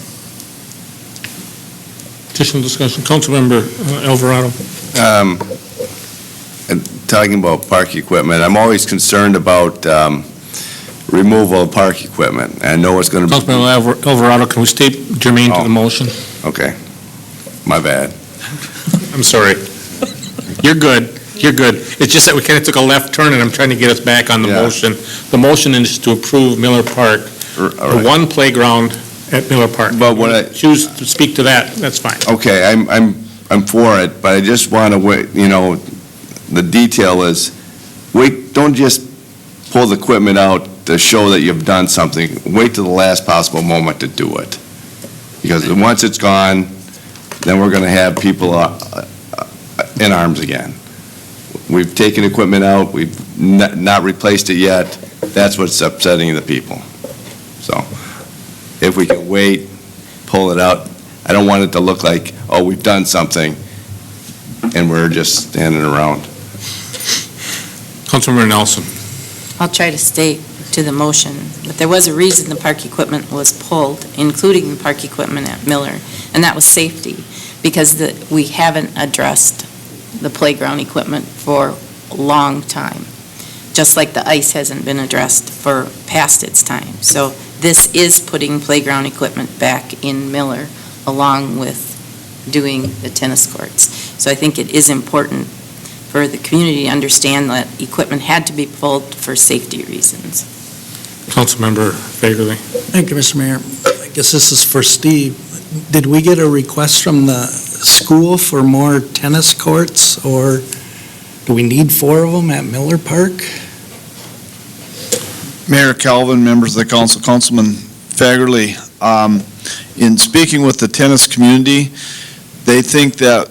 Additional discussion, Councilmember Alvarado. Talking about park equipment, I'm always concerned about removal of park equipment. I know it's going to be... Councilmember Alvarado, can we state germane to the motion? Okay, my bad. I'm sorry. You're good. You're good. It's just that we kind of took a left turn, and I'm trying to get us back on the motion. The motion is to approve Miller Park, the one playground at Miller Park. But when I choose to speak to that, that's fine. Okay, I'm for it, but I just want to wait, the detail is, don't just pull the equipment out to show that you've done something. Wait till the last possible moment to do it. Because once it's gone, then we're going to have people in arms again. We've taken equipment out, we've not replaced it yet. That's what's upsetting the people. So, if we can wait, pull it out, I don't want it to look like, oh, we've done something, and we're just standing around. Councilmember Nelson. I'll try to stay to the motion, but there was a reason the park equipment was pulled, including the park equipment at Miller, and that was safety, because we haven't addressed the playground equipment for a long time, just like the ice hasn't been addressed for past its time. So this is putting playground equipment back in Miller, along with doing the tennis courts. So I think it is important for the community to understand that equipment had to be pulled for safety reasons. Councilmember Fagerly. Thank you, Mr. Mayor. I guess this is for Steve. Did we get a request from the school for more tennis courts, or do we need 4 of them at Miller Park? Mayor Calvin, members of the council, Councilman Fagerly, in speaking with the tennis community, they think that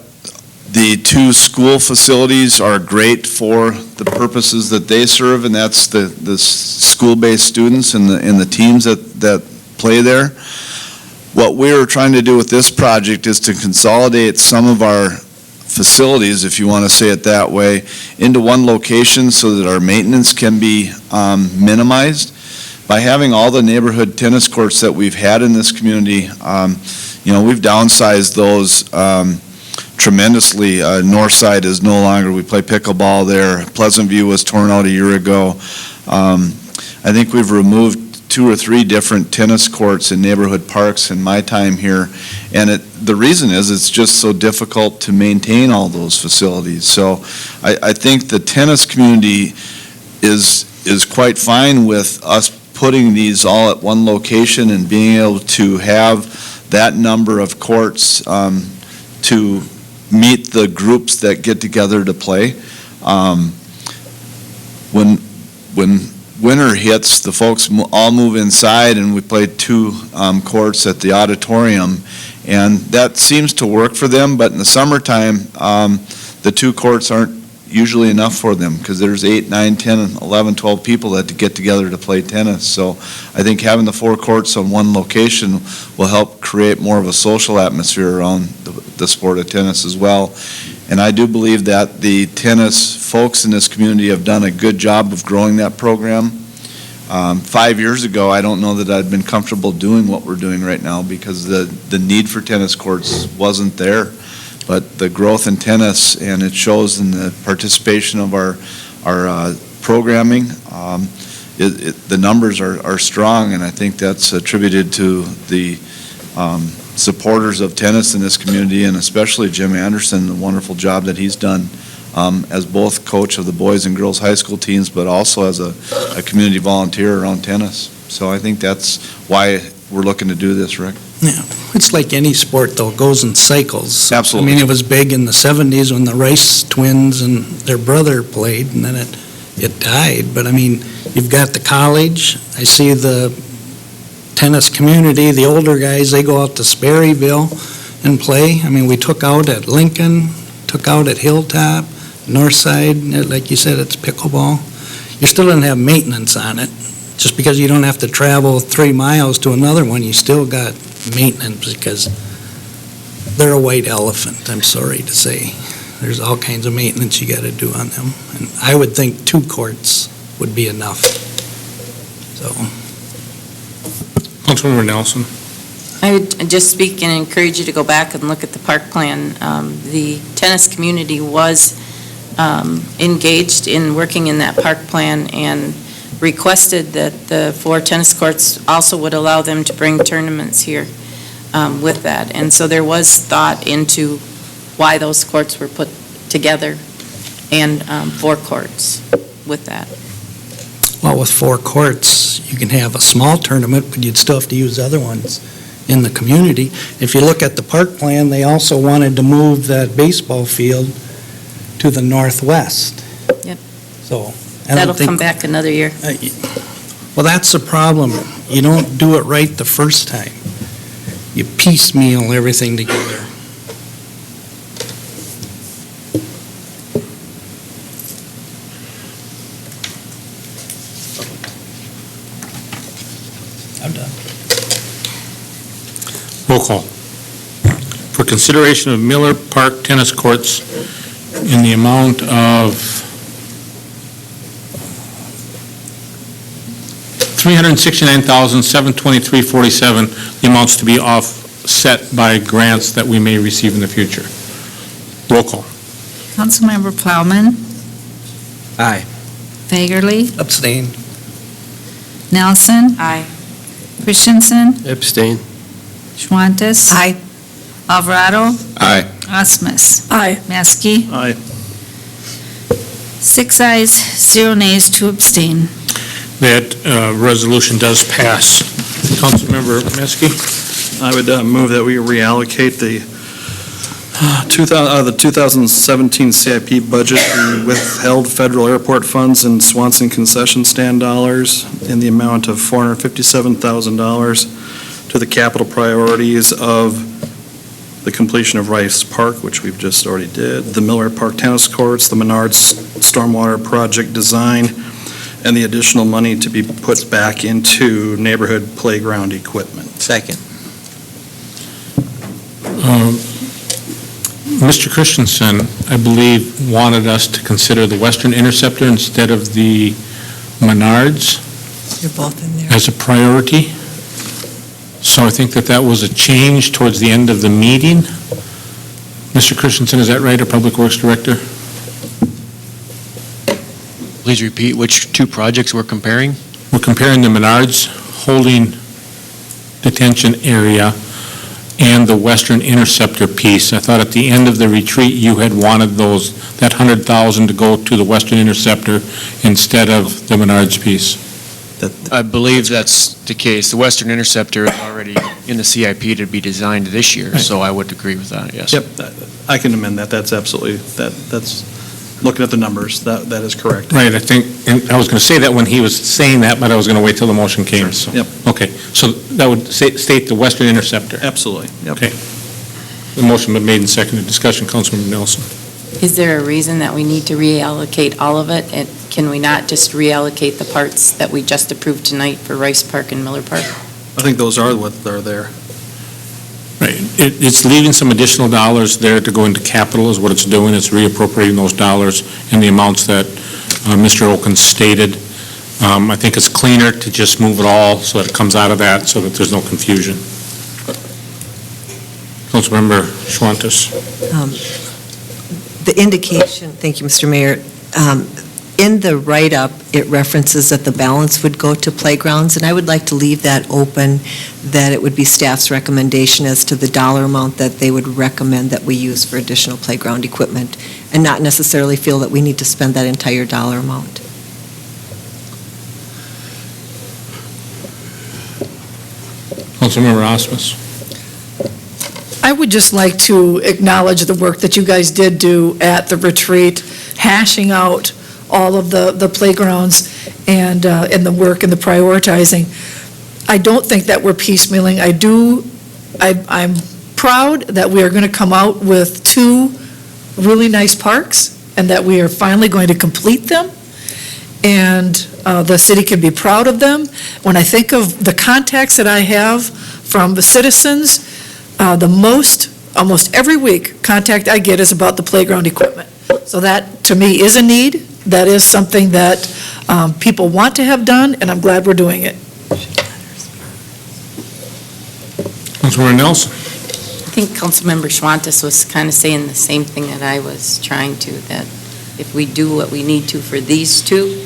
the 2 school facilities are great for the purposes that they serve, and that's the school-based students and the teams that play there. What we're trying to do with this project is to consolidate some of our facilities, if you want to say it that way, into one location so that our maintenance can be minimized. By having all the neighborhood tennis courts that we've had in this community, we've downsized those tremendously. North side is no longer, we play pickleball there. Pleasant View was torn out a year ago. I think we've removed 2 or 3 different tennis courts in neighborhood parks in my time here, and the reason is it's just so difficult to maintain all those facilities. So I think the tennis community is quite fine with us putting these all at one location and being able to have that number of courts to meet the groups that get together to play. When winter hits, the folks all move inside, and we play 2 courts at the auditorium, and that seems to work for them. But in the summertime, the 2 courts aren't usually enough for them, because there's 8, 9, 10, 11, 12 people that get together to play tennis. So I think having the 4 courts on one location will help create more of a social atmosphere around the sport of tennis as well. And I do believe that the tennis folks in this community have done a good job of growing that program. 5 years ago, I don't know that I'd been comfortable doing what we're doing right now, because the need for tennis courts wasn't there. But the growth in tennis, and it shows in the participation of our programming, the numbers are strong, and I think that's attributed to the supporters of tennis in this community, and especially Jim Anderson, the wonderful job that he's done as both coach of the boys and girls high school teams, but also as a community volunteer around tennis. So I think that's why we're looking to do this, Rick. Yeah, it's like any sport, though, it goes in cycles. Absolutely. I mean, it was big in the 70s when the Rice twins and their brother played, and then it died. But, I mean, you've got the college. I see the tennis community, the older guys, they go out to Sperryville and play. I mean, we took out at Lincoln, took out at Hilltop, Northside, like you said, it's pickleball. You still don't have maintenance on it. Just because you don't have to travel 3 miles to another one, you still got maintenance, because they're a white elephant, I'm sorry to say. There's all kinds of maintenance you got to do on them. And I would think 2 courts would be enough. So, Councilmember Nelson. I would just speak and encourage you to go back and look at the park plan. The tennis community was engaged in working in that park plan and requested that the 4 tennis courts also would allow them to bring tournaments here with that. And so there was thought into why those courts were put together and 4 courts with that. well, with 4 courts, you can have a small tournament, but you'd still have to use other ones in the community. If you look at the park plan, they also wanted to move that baseball field to the northwest. Yep. So, I don't That'll think... come back another year. Well, that's the problem. You don't do it right the first time. You piecemeal everything together. I'm done. Roll call. For consideration of Miller Park tennis courts in the amount of $369,723.47, the amounts to be offset by grants that we may receive in the future. Roll call. Councilmember Plowman, Aye. Fagerly, Abstain. Nelson, Aye. Christensen, Abstain. Schwantes. Aye. Alvarado, Aye. Osmus. Aye. Maskey. Aye. 6 ayes, 0 nays, 2 abstain. That resolution does pass. Councilmember Meske? I would move that we reallocate the 2017 CIP budget, the withheld federal airport funds and Swanson concession stand dollars in the amount of $457,000 to the capital priorities of the completion of Rice Park, which we've just already did, the Miller Park tennis courts, the Menards stormwater project design, and the additional money to be put back into neighborhood playground equipment. Second. Mr. Christensen, I believe, wanted us to consider the Western Interceptor instead of the Menards You're both in there. as a priority. So I think that that was a change towards the end of the meeting. Mr. Christensen, is that right, our Public Works Director? Please repeat which 2 projects we're comparing? We're comparing the Menards holding detention area and the Western Interceptor piece. I thought at the end of the retreat, you had wanted that $100,000 to go to the Western Interceptor instead of the Menards piece. I believe that's the case. The Western Interceptor is already in the CIP to be designed this year, so I would agree with that, yes. Yep, I can amend that. That's absolutely, that's, looking at the numbers, that is correct. Right, I think, and I was going to say that when he was saying that, but I was going to wait till the motion came, so. Yep. Okay, so that would state the Western Interceptor. Absolutely, yep. Okay. The motion been made and seconded. Discussion, Councilmember Nelson. Is there a reason that we need to reallocate all of it? And can we not just reallocate the parts that we just approved tonight for Rice Park and Miller Park? I think those are what are there. Right, it's leaving some additional dollars there to go into capital is what it's doing. It's reappropriating those dollars in the amounts that Mr. Oken stated. I think it's cleaner to just move it all so that it comes out of that so that there's no confusion. Councilmember Schwantes. The indication, thank you, Mr. Mayor, in the write-up, it references that the balance would go to playgrounds, and I would like to leave that open, that it would be staff's recommendation as to the dollar amount that they would recommend that we use for additional playground equipment, and not necessarily feel that we need to spend that entire dollar amount. Councilmember Osmus. I would just like to acknowledge the work that you guys did do at the retreat, hashing out all of the playgrounds and the work and the prioritizing. I don't think that we're piecemealing. I'm proud that we are going to come out with 2 really nice parks and that we are finally going to complete them. And the city can be proud of them. When I think of the contacts that I have from the citizens, the most almost every week, contact I get is about the playground equipment. So that, to me, is a need. That is something that people want to have done, and I'm glad we're doing it. Councilmember Nelson? I think Councilmember Schwantes was kind of saying the same thing that I was trying to, that if we do what we need to for these two,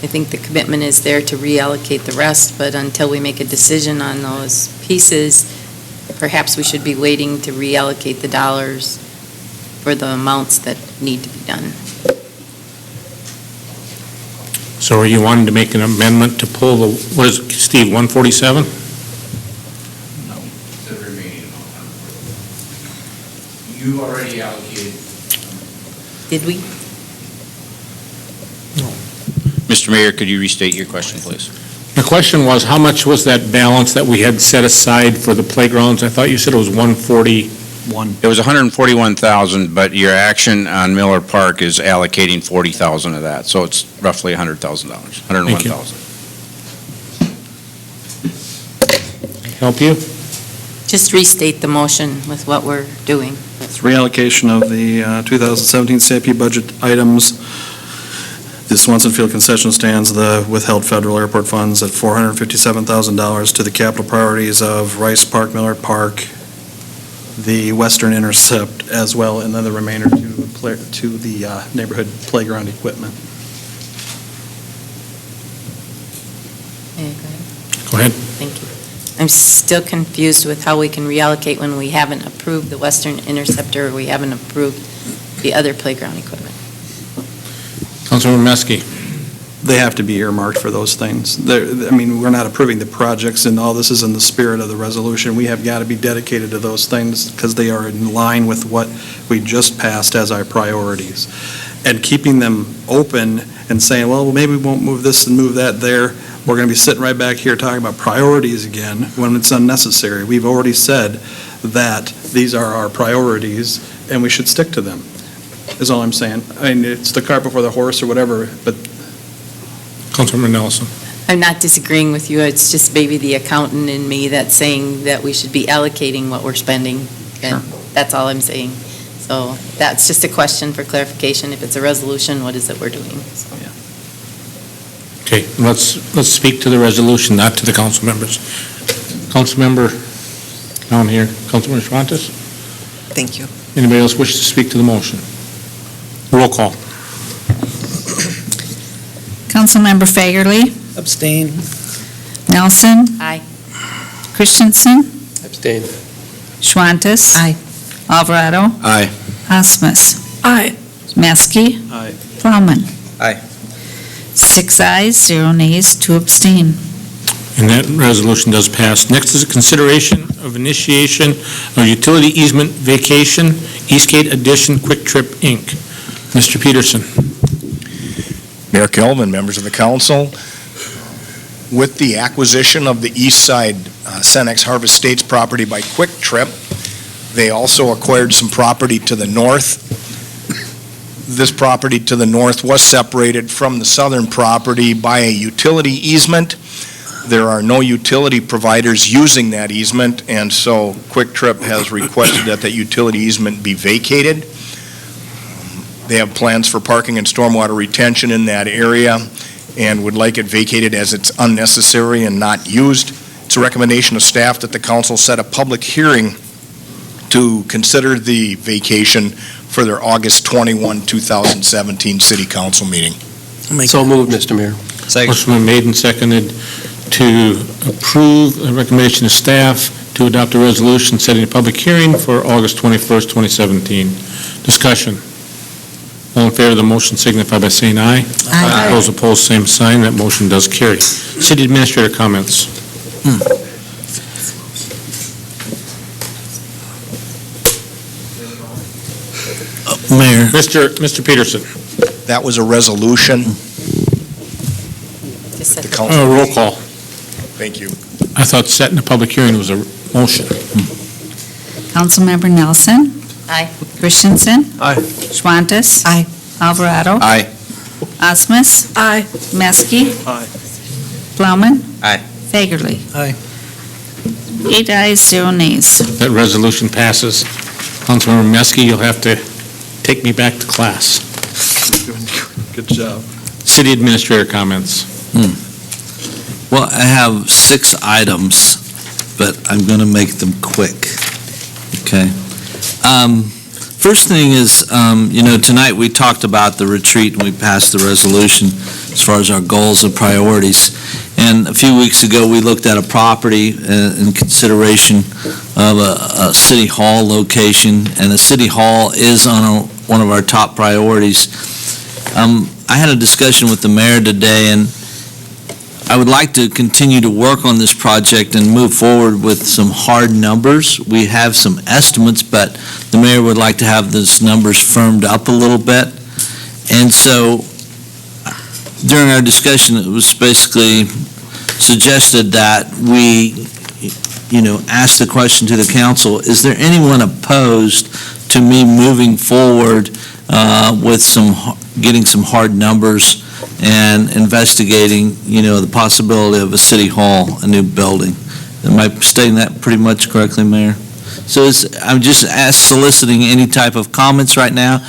I think the commitment is there to reallocate the rest, but until we make a decision on those pieces, perhaps we should be waiting to reallocate the dollars for the amounts that need to be done. So are you wanting to make an amendment to pull the, what is it, Steve, 147? The remaining amount. You already allocated. Did we? Mr. Mayor, could you restate your question, please? The question was, how much was that balance that we had set aside for the playgrounds? I thought you said it was 141. It was 141,000, but your action on Miller Park is allocating 40,000 of that, so it's roughly $100,000, 101,000. Help you? Just restate the motion with what we're doing. It's reallocation of the 2017 CIP budget items. The Swanson Field concession stands, the withheld federal airport funds at $457,000 to the capital priorities of Rice Park, Miller Park, the Western Intercept as well, and then the remainder to the neighborhood playground equipment. Go ahead. Thank you. I'm still confused with how we can reallocate when we haven't approved the Western Interceptor, or we haven't approved the other playground equipment. Councilmember Meske? They have to be earmarked for those things. I mean, we're not approving the projects, and all this is in the spirit of the resolution. We have got to be dedicated to those things because they are in line with what we just passed as our priorities. And keeping them open and saying, well, maybe we won't move this and move that there, we're going to be sitting right back here talking about priorities again when it's unnecessary. We've already said that these are our priorities, and we should stick to them, is all I'm saying. I mean, it's the cart before the horse or whatever, but Councilmember Nelson? I'm not disagreeing with you. It's just maybe the accountant in me that's saying that we should be allocating what we're spending. And that's all I'm saying. So that's just a question for clarification. If it's a resolution, what is it we're doing? So. Okay, let's speak to the resolution, not to the council members. Council member down here, Councilmember Schwantes? Thank you. Anybody else wish to speak to the motion? Roll call. Councilmember Fagerly? Abstain. Nelson? Aye. Christensen? Abstain. Schwantes? Aye. Alvarado? Aye. Osmus? Aye. Maskey? Aye. Plowman? Aye. 6 ayes, 0 nays, 2 abstain. And that resolution does pass. Next is a consideration of initiation of utility easement vacation, Eastgate Addition Quick Trip, Inc. Mr. Peterson. Mayor Kelvin, members of the council, with the acquisition of the east side Cenex Harvest Estates property by Quick Trip, they also acquired some property to the north. This property to the north was separated from the southern property by a utility easement. There are no utility providers using that easement, and so Quick Trip has requested that that utility easement be vacated. They have plans for parking and stormwater retention in that area and would like it vacated as it's unnecessary and not used. It's a recommendation of staff that the council set a public hearing to consider the vacation for their August 21, 2017 city council meeting. So moved, Mr. Mayor. Motion been made and seconded to approve a recommendation of staff to adopt a resolution setting a public hearing for August 21st, 2017. Discussion. All in favor of the motion signify by saying aye. Aye. Those opposed, same sign. That motion does carry. City Administrator comments. Mayor. Mr. Peterson. That was a resolution. Just set The the- council. Roll call. Thank you. I thought setting a public hearing was a motion. Councilmember Nelson? Aye. Christensen? Aye. Schwantes? Aye. Alvarado? Aye. Osmus? Aye. Maskey? Aye. Plowman? Aye. Fagerly? Aye. 8 ayes, 0 nays. That resolution passes. Councilmember Meske, you'll have to take me back to class. Good job. City Administrator comments. Well, I have 6 items, but I'm going to make them quick, okay? First thing is, tonight we talked about the retreat and we passed the resolution as far as our goals and priorities. And a few weeks ago, we looked at a property in consideration of a city hall location, and a city hall is on one of our top priorities. I had a discussion with the mayor today, and I would like to continue to work on this project and move forward with some hard numbers. We have some estimates, but the mayor would like to have those numbers firmed up a little bit. And so during our discussion, it was basically suggested that we, ask the question to the council, is there anyone opposed to me moving forward with getting some hard numbers and investigating, the possibility of a city hall, a new building? Am I stating that pretty much correctly, Mayor? So I'm just soliciting any type of comments right now.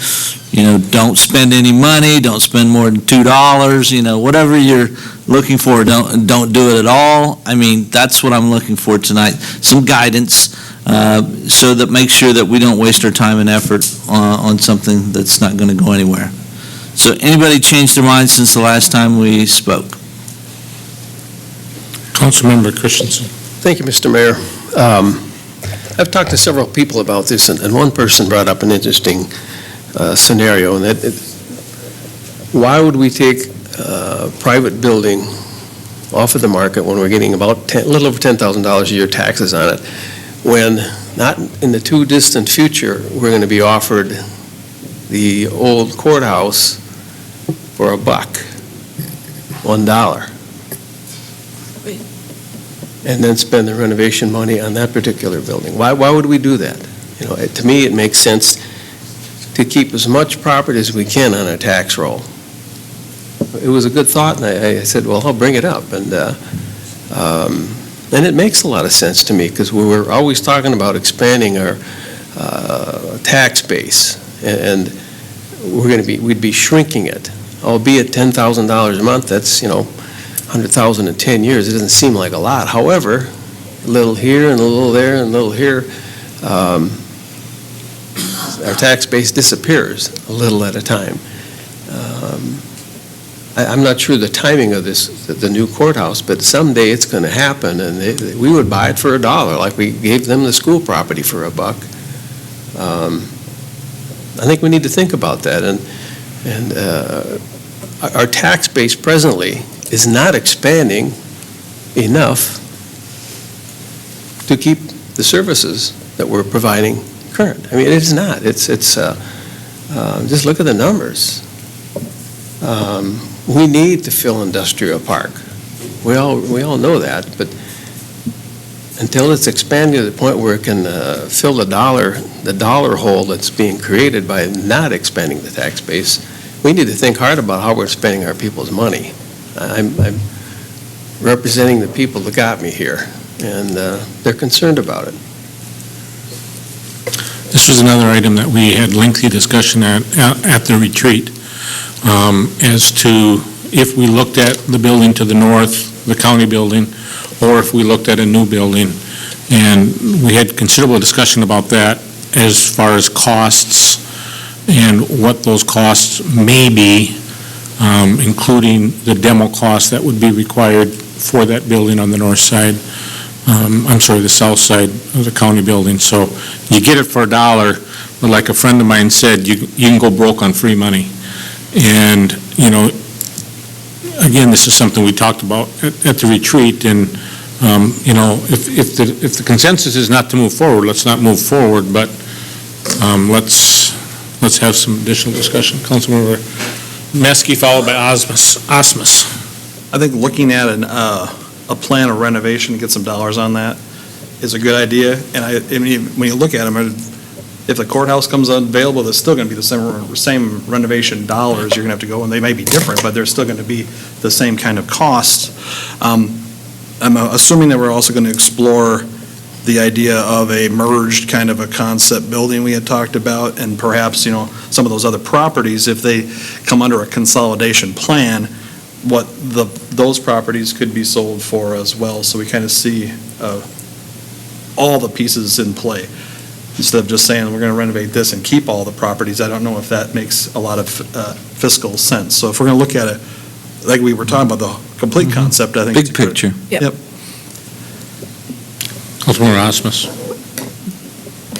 Don't spend any money, don't spend more than $2, whatever you're looking for, don't do it at all. I mean, that's what I'm looking for tonight, some guidance, so that makes sure that we don't waste our time and effort on something that's not going to go anywhere. So anybody changed their mind since the last time we spoke? Councilmember Christensen. Thank you, Mr. Mayor. I've talked to several people about this, and one person brought up an interesting scenario, and why would we take a private building off of the market when we're getting about a little over $10,000 a year taxes on it, when not in the too distant future, we're going to be offered the old courthouse for $1, and then spend the renovation money on that particular building? Why would we do that? To me, it makes sense to keep as much property as we can on a tax roll. It was a good thought, and I said, well, I'll bring it up. And it makes a lot of sense to me, because we were always talking about expanding our tax base, and we'd be shrinking it, albeit $10,000 a month. That's $100,000 in 10 years. It doesn't seem like a lot. However, a little here and a little there and a little here, our tax base disappears a little at a time. I'm not sure the timing of the new courthouse, but someday it's going to happen, and we would buy it for $1, like we gave them the school property for $1. I think we need to think about that, and our tax base presently is not expanding enough to keep the services that we're providing current. I mean, it is not. It's just look at the numbers. We need to fill industrial park. We all know that, but until it's expanding to the point where it can fill the dollar hole that's being created by not expanding the tax base, we need to think hard about how we're spending our people's money. I'm representing the people that got me here, and they're concerned about it. This was another item that we had lengthy discussion at the retreat, as to if we looked at the building to the north, the county building, or if we looked at a new building. And we had considerable discussion about that as far as costs and what those costs may be, including the demo costs that would be required for that building on the north side. The south side of the county building. So you get it for $1, but like a friend of mine said, you can go broke on free money. And, again, this is something we talked about at the retreat, and, if the consensus is not to move forward, let's not move forward, but let's have some additional discussion. Councilmember Meske, followed by Osmus. I think looking at a plan of renovation to get some dollars on that is a good idea. And I mean, when you look at them, if the courthouse comes available, there's still going to be the same renovation dollars you're going to have to go, and they may be different, but they're still going to be the same kind of cost. I'm assuming that we're also going to explore the idea of a merged kind of a concept building we had talked about, and perhaps, some of those other properties, if they come under a consolidation plan, what those properties could be sold for as well. So we kind of see all the pieces in play. Instead of just saying, we're going to renovate this and keep all the properties, I don't know if that makes a lot of fiscal sense. So if we're going to look at it, like we were talking about, the complete concept, I think. Big picture. Yep. Councilman Rasmus.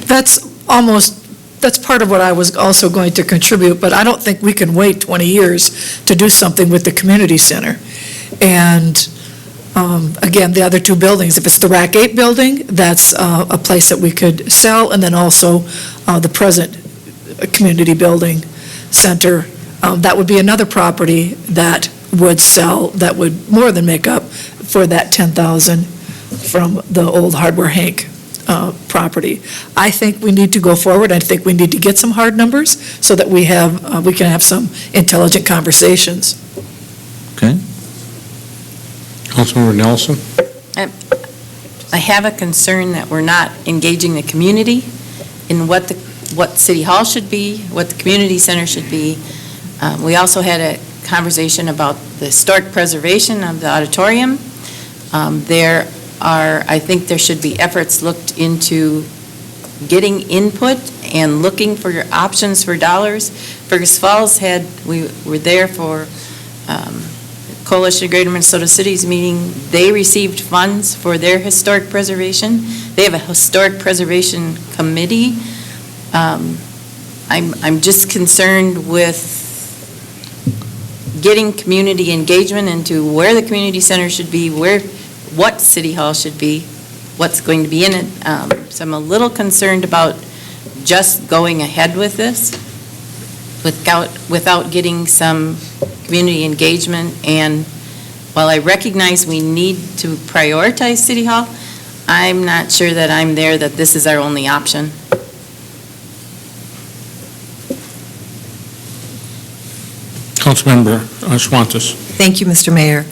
That's part of what I was also going to contribute, but I don't think we can wait 20 years to do something with the community center. And again, the other two buildings, if it's the RAC 8 building, that's a place that we could sell, and then also the present community building center, that would be another property that would sell, that would more than make up for that 10,000 from the old Hardware Hank property. I think we need to go forward. I think we need to get some hard numbers so that we can have some intelligent conversations. Okay. Councilmember Nelson. I have a concern that we're not engaging the community in what City Hall should be, what the community center should be. We also had a conversation about the historic preservation of the auditorium. I think there should be efforts looked into getting input and looking for your options for dollars. Fergus Falls we were there for Coalition of Greater Minnesota Cities meeting. They received funds for their historic preservation. They have a historic preservation committee. I'm just concerned with getting community engagement into where the community center should be, what City Hall should be, what's going to be in it. So I'm a little concerned about just going ahead with this without getting some community engagement. And while I recognize we need to prioritize City Hall, I'm not sure that I'm there that this is our only option. Councilmember Schwantes. Thank you, Mr. Mayor.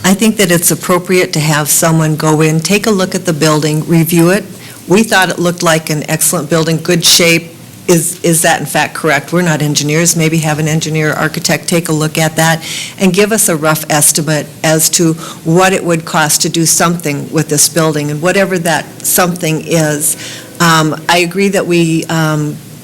I think that it's appropriate to have someone go in, take a look at the building, review it. We thought it looked like an excellent building, good shape. Is that in fact correct? We're not engineers. Maybe have an engineer, architect take a look at that and give us a rough estimate as to what it would cost to do something with this building, and whatever that something is. I agree that we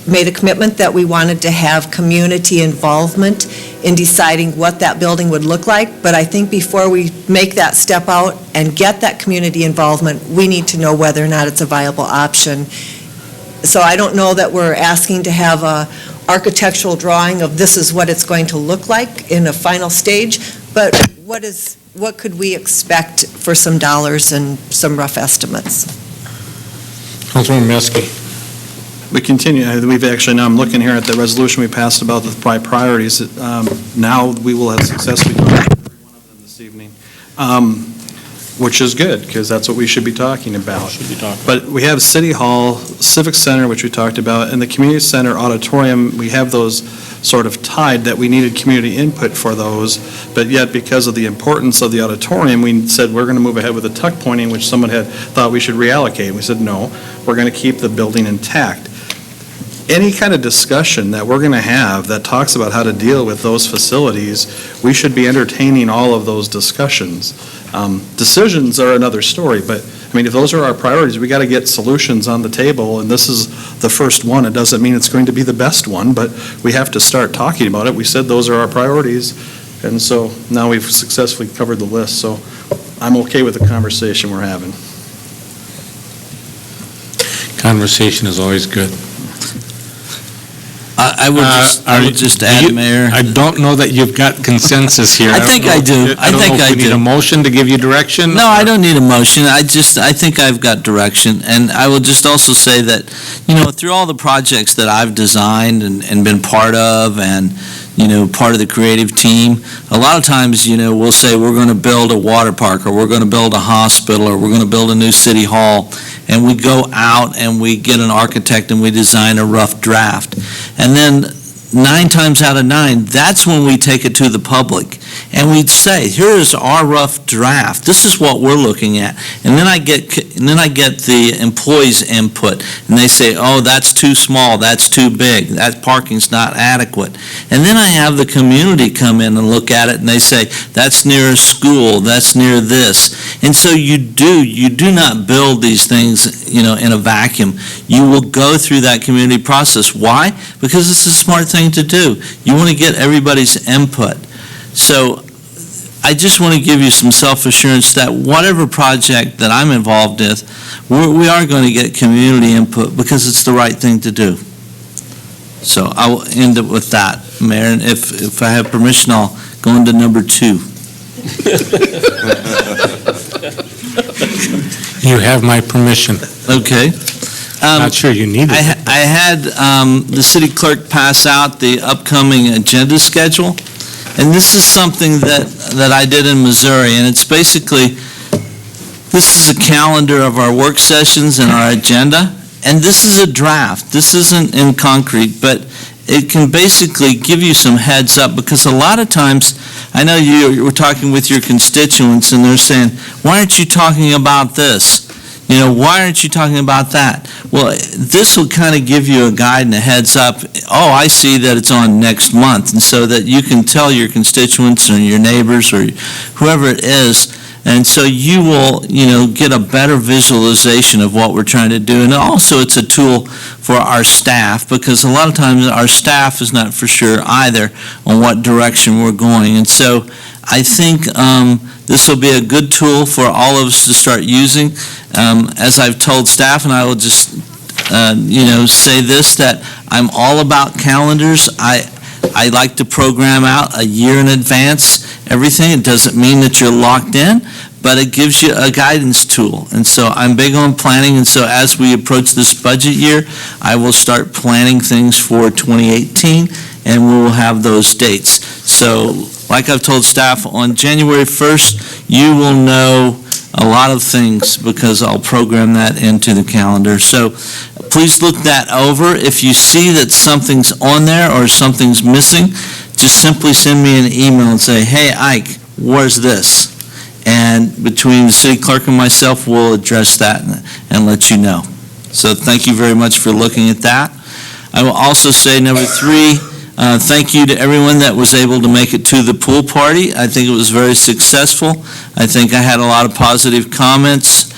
made a commitment that we wanted to have community involvement in deciding what that building would look like, but I think before we make that step out and get that community involvement, we need to know whether or not it's a viable option. So I don't know that we're asking to have a architectural drawing of this is what it's going to look like in a final stage, but what could we expect for some dollars and some rough estimates? Councilman Meske. We continue, now I'm looking here at the resolution we passed about the priorities. Now we will have successfully done every one of them this evening, which is good, because that's what we should be talking about. But we have City Hall, Civic Center, which we talked about, and the Community Center Auditorium. We have those sort of tied, that we needed community input for those, but yet because of the importance of the auditorium, we said we're going to move ahead with the tuck pointing, which someone had thought we should reallocate. We said no, we're going to keep the building intact. Any kind of discussion that we're going to have that talks about how to deal with those facilities, we should be entertaining all of those discussions. Decisions are another story, but I mean, if those are our priorities, we got to get solutions on the table, and this is the first one. It doesn't mean it's going to be the best one, but we have to start talking about it. We said those are our priorities, and so now we've successfully covered the list, so I'm okay with the conversation we're having. Conversation is always good. I would just add, Mayor. I don't know that you've got consensus here. I think I do. I think I do. Need a motion to give you direction? No, I don't need a motion. I think I've got direction. And I will just also say that, through all the projects that I've designed and been part of, and, part of the creative team, a lot of times, we'll say we're going to build a water park, or we're going to build a hospital, or we're going to build a new city hall. And we go out and we get an architect and we design a rough draft. And then 9 times out of 9, that's when we take it to the public. And we'd say, here is our rough draft. This is what we're looking at. And then I get the employees' input, and they say, oh, that's too small, that's too big, that parking's not adequate. And then I have the community come in and look at it, and they say, that's near a school, that's near this. And so you do not build these things, in a vacuum. You will go through that community process. Why? Because it's a smart thing to do. You want to get everybody's input. So I just want to give you some self-assurance that whatever project that I'm involved with, we are going to get community input because it's the right thing to do. So I will end it with that, Mayor, and if I have permission, I'll go into number 2. You have my permission. Okay. Not sure you need it. I had the city clerk pass out the upcoming agenda schedule, and this is something that I did in Missouri, and it's basically, this is a calendar of our work sessions and our agenda, and this is a draft. This isn't in concrete, but it can basically give you some heads up, because a lot of times, I know you were talking with your constituents, and they're saying, why aren't you talking about this? Why aren't you talking about that? Well, this will kind of give you a guide and a heads up. Oh, I see that it's on next month, and so that you can tell your constituents or your neighbors or whoever it is, and so you will, get a better visualization of what we're trying to do. And also, it's a tool for our staff, because a lot of times our staff is not for sure either on what direction we're going. And so I think this will be a good tool for all of us to start using. As I've told staff, and I will just, say this, that I'm all about calendars. I like to program out a year in advance everything. It doesn't mean that you're locked in, but it gives you a guidance tool. And so I'm big on planning, and so as we approach this budget year, I will start planning things for 2018, and we will have those dates. So like I've told staff, on January 1st, you will know a lot of things because I'll program that into the calendar. So please look that over. If you see that something's on there or something's missing, just simply send me an email and say, hey, Ike, where's this? And between the city clerk and myself, we'll address that and let you know. So thank you very much for looking at that. I will also say, number 3, thank you to everyone that was able to make it to the pool party. I think it was very successful. I think I had a lot of positive comments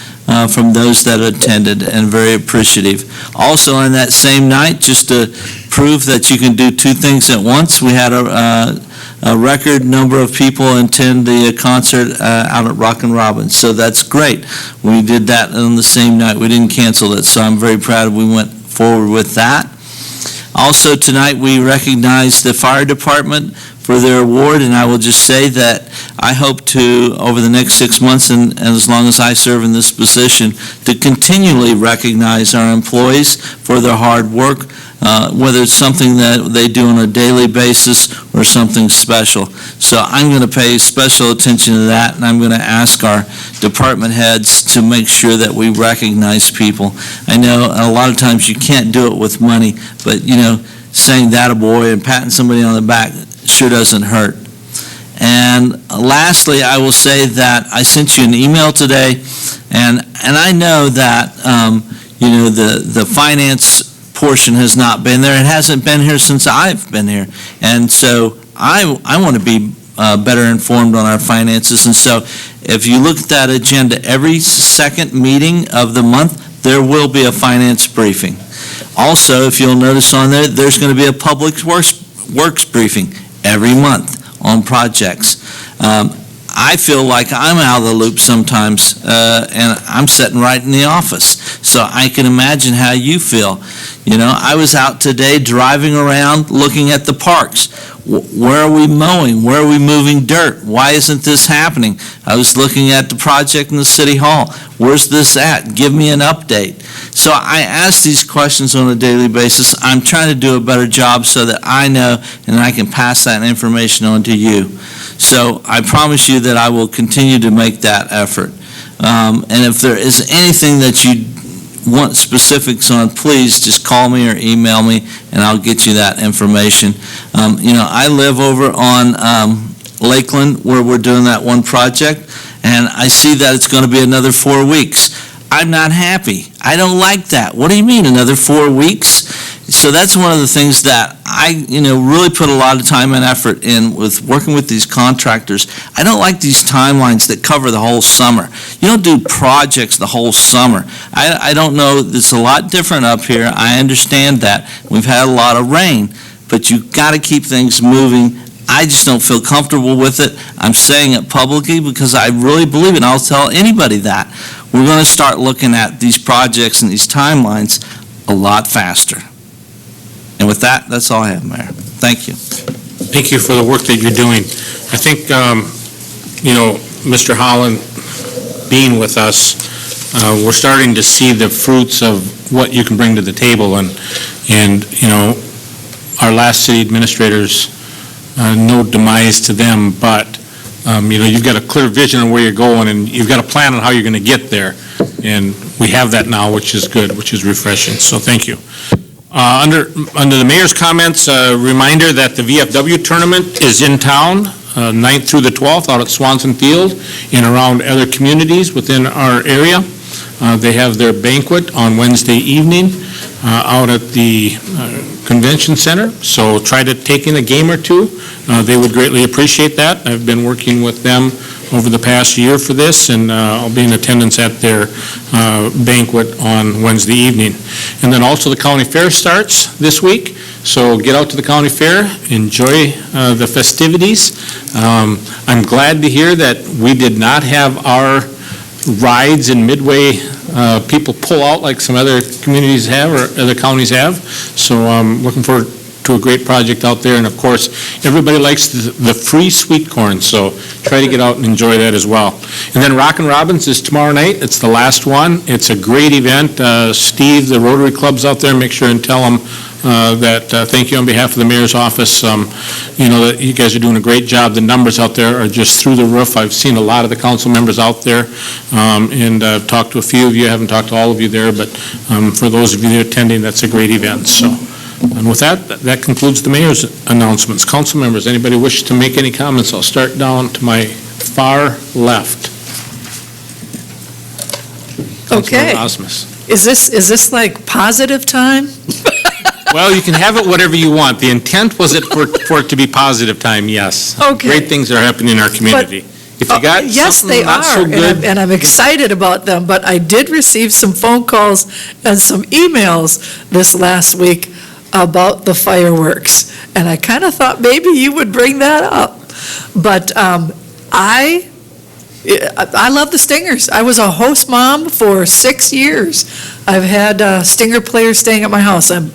from those that attended, and very appreciative. Also on that same night, just to prove that you can do 2 things at once, we had a record number of people attend the concert out at Rockin' Robin. So that's great. We did that on the same night. We didn't cancel it, so I'm very proud we went forward with that. Also tonight, we recognize the fire department for their award, and I will just say that I hope to, over the next 6 months, and as long as I serve in this position, to continually recognize our employees for their hard work, whether it's something that they do on a daily basis or something special. So I'm going to pay special attention to that, and I'm going to ask our department heads to make sure that we recognize people. I know a lot of times you can't do it with money, but, saying that a boy and patting somebody on the back sure doesn't hurt. And lastly, I will say that I sent you an email today, and I know that, the finance portion has not been there. It hasn't been here since I've been here. And so I want to be better informed on our finances. And so if you look at that agenda, every second meeting of the month, there will be a finance briefing. Also, if you'll notice on there, there's going to be a public works briefing every month on projects. I feel like I'm out of the loop sometimes, and I'm sitting right in the office. So I can imagine how you feel. I was out today driving around looking at the parks. Where are we mowing? Where are we moving dirt? Why isn't this happening? I was looking at the project in the city hall. Where's this at? Give me an update. So I ask these questions on a daily basis. I'm trying to do a better job so that I know and I can pass that information on to you. So I promise you that I will continue to make that effort. And if there is anything that you want specifics on, please just call me or email me, and I'll get you that information. I live over on Lakeland, where we're doing that one project, and I see that it's going to be another 4 weeks. I'm not happy. I don't like that. What do you mean, another 4 weeks? So that's one of the things that I, really put a lot of time and effort in with working with these contractors. I don't like these timelines that cover the whole summer. You don't do projects the whole summer. I don't know, it's a lot different up here. I understand that. We've had a lot of rain, but you've got to keep things moving. I just don't feel comfortable with it. I'm saying it publicly because I really believe it, and I'll tell anybody that. We're going to start looking at these projects and these timelines a lot faster. And with that, that's all I have, Mayor. Thank you. Thank you for the work that you're doing. I think, Mr. Holland being with us, we're starting to see the fruits of what you can bring to the table. And our last city administrators, no demise to them, but, you've got a clear vision of where you're going, and you've got a plan on how you're going to get there. And we have that now, which is good, which is refreshing. So thank you. Under the mayor's comments, a reminder that the VFW tournament is in town, 9th through the 12th, out at Swanson Field and around other communities within our area. They have their banquet on Wednesday evening out at the convention center, so try to take in a game or two. They would greatly appreciate that. I've been working with them over the past year for this, and I'll be in attendance at their banquet on Wednesday evening. And then also the county fair starts this week, so get out to the county fair, enjoy the festivities. I'm glad to hear that we did not have our rides in Midway people pull out like some other communities have or other counties have. So I'm looking forward to a great project out there. And of course, everybody likes the free sweet corn, so try to get out and enjoy that as well. And then Rockin' Robins is tomorrow night. It's the last one. It's a great event. Steve, the Rotary Club's out there. Make sure and tell them that thank you on behalf of the mayor's office. That you guys are doing a great job. The numbers out there are just through the roof. I've seen a lot of the council members out there, and I've talked to a few of you. I haven't talked to all of you there, but for those of you that are attending, that's a great event. So, and with that concludes the mayor's announcements. Council members, anybody wish to make any comments? I'll start down to my far left. Okay. Councilmember Osmus. Is this like positive time? Well, you can have it whatever you want. The intent was for it to be positive time, yes. Okay. Great things are happening in our community. If you got yes, something they not are, so good, and I'm excited about them, but I did receive some phone calls and some emails this last week about the fireworks, and I kind of thought maybe you would bring that up. But I love the Stingers. I was a host mom for 6 years. I've had Stinger players staying at my house. I'm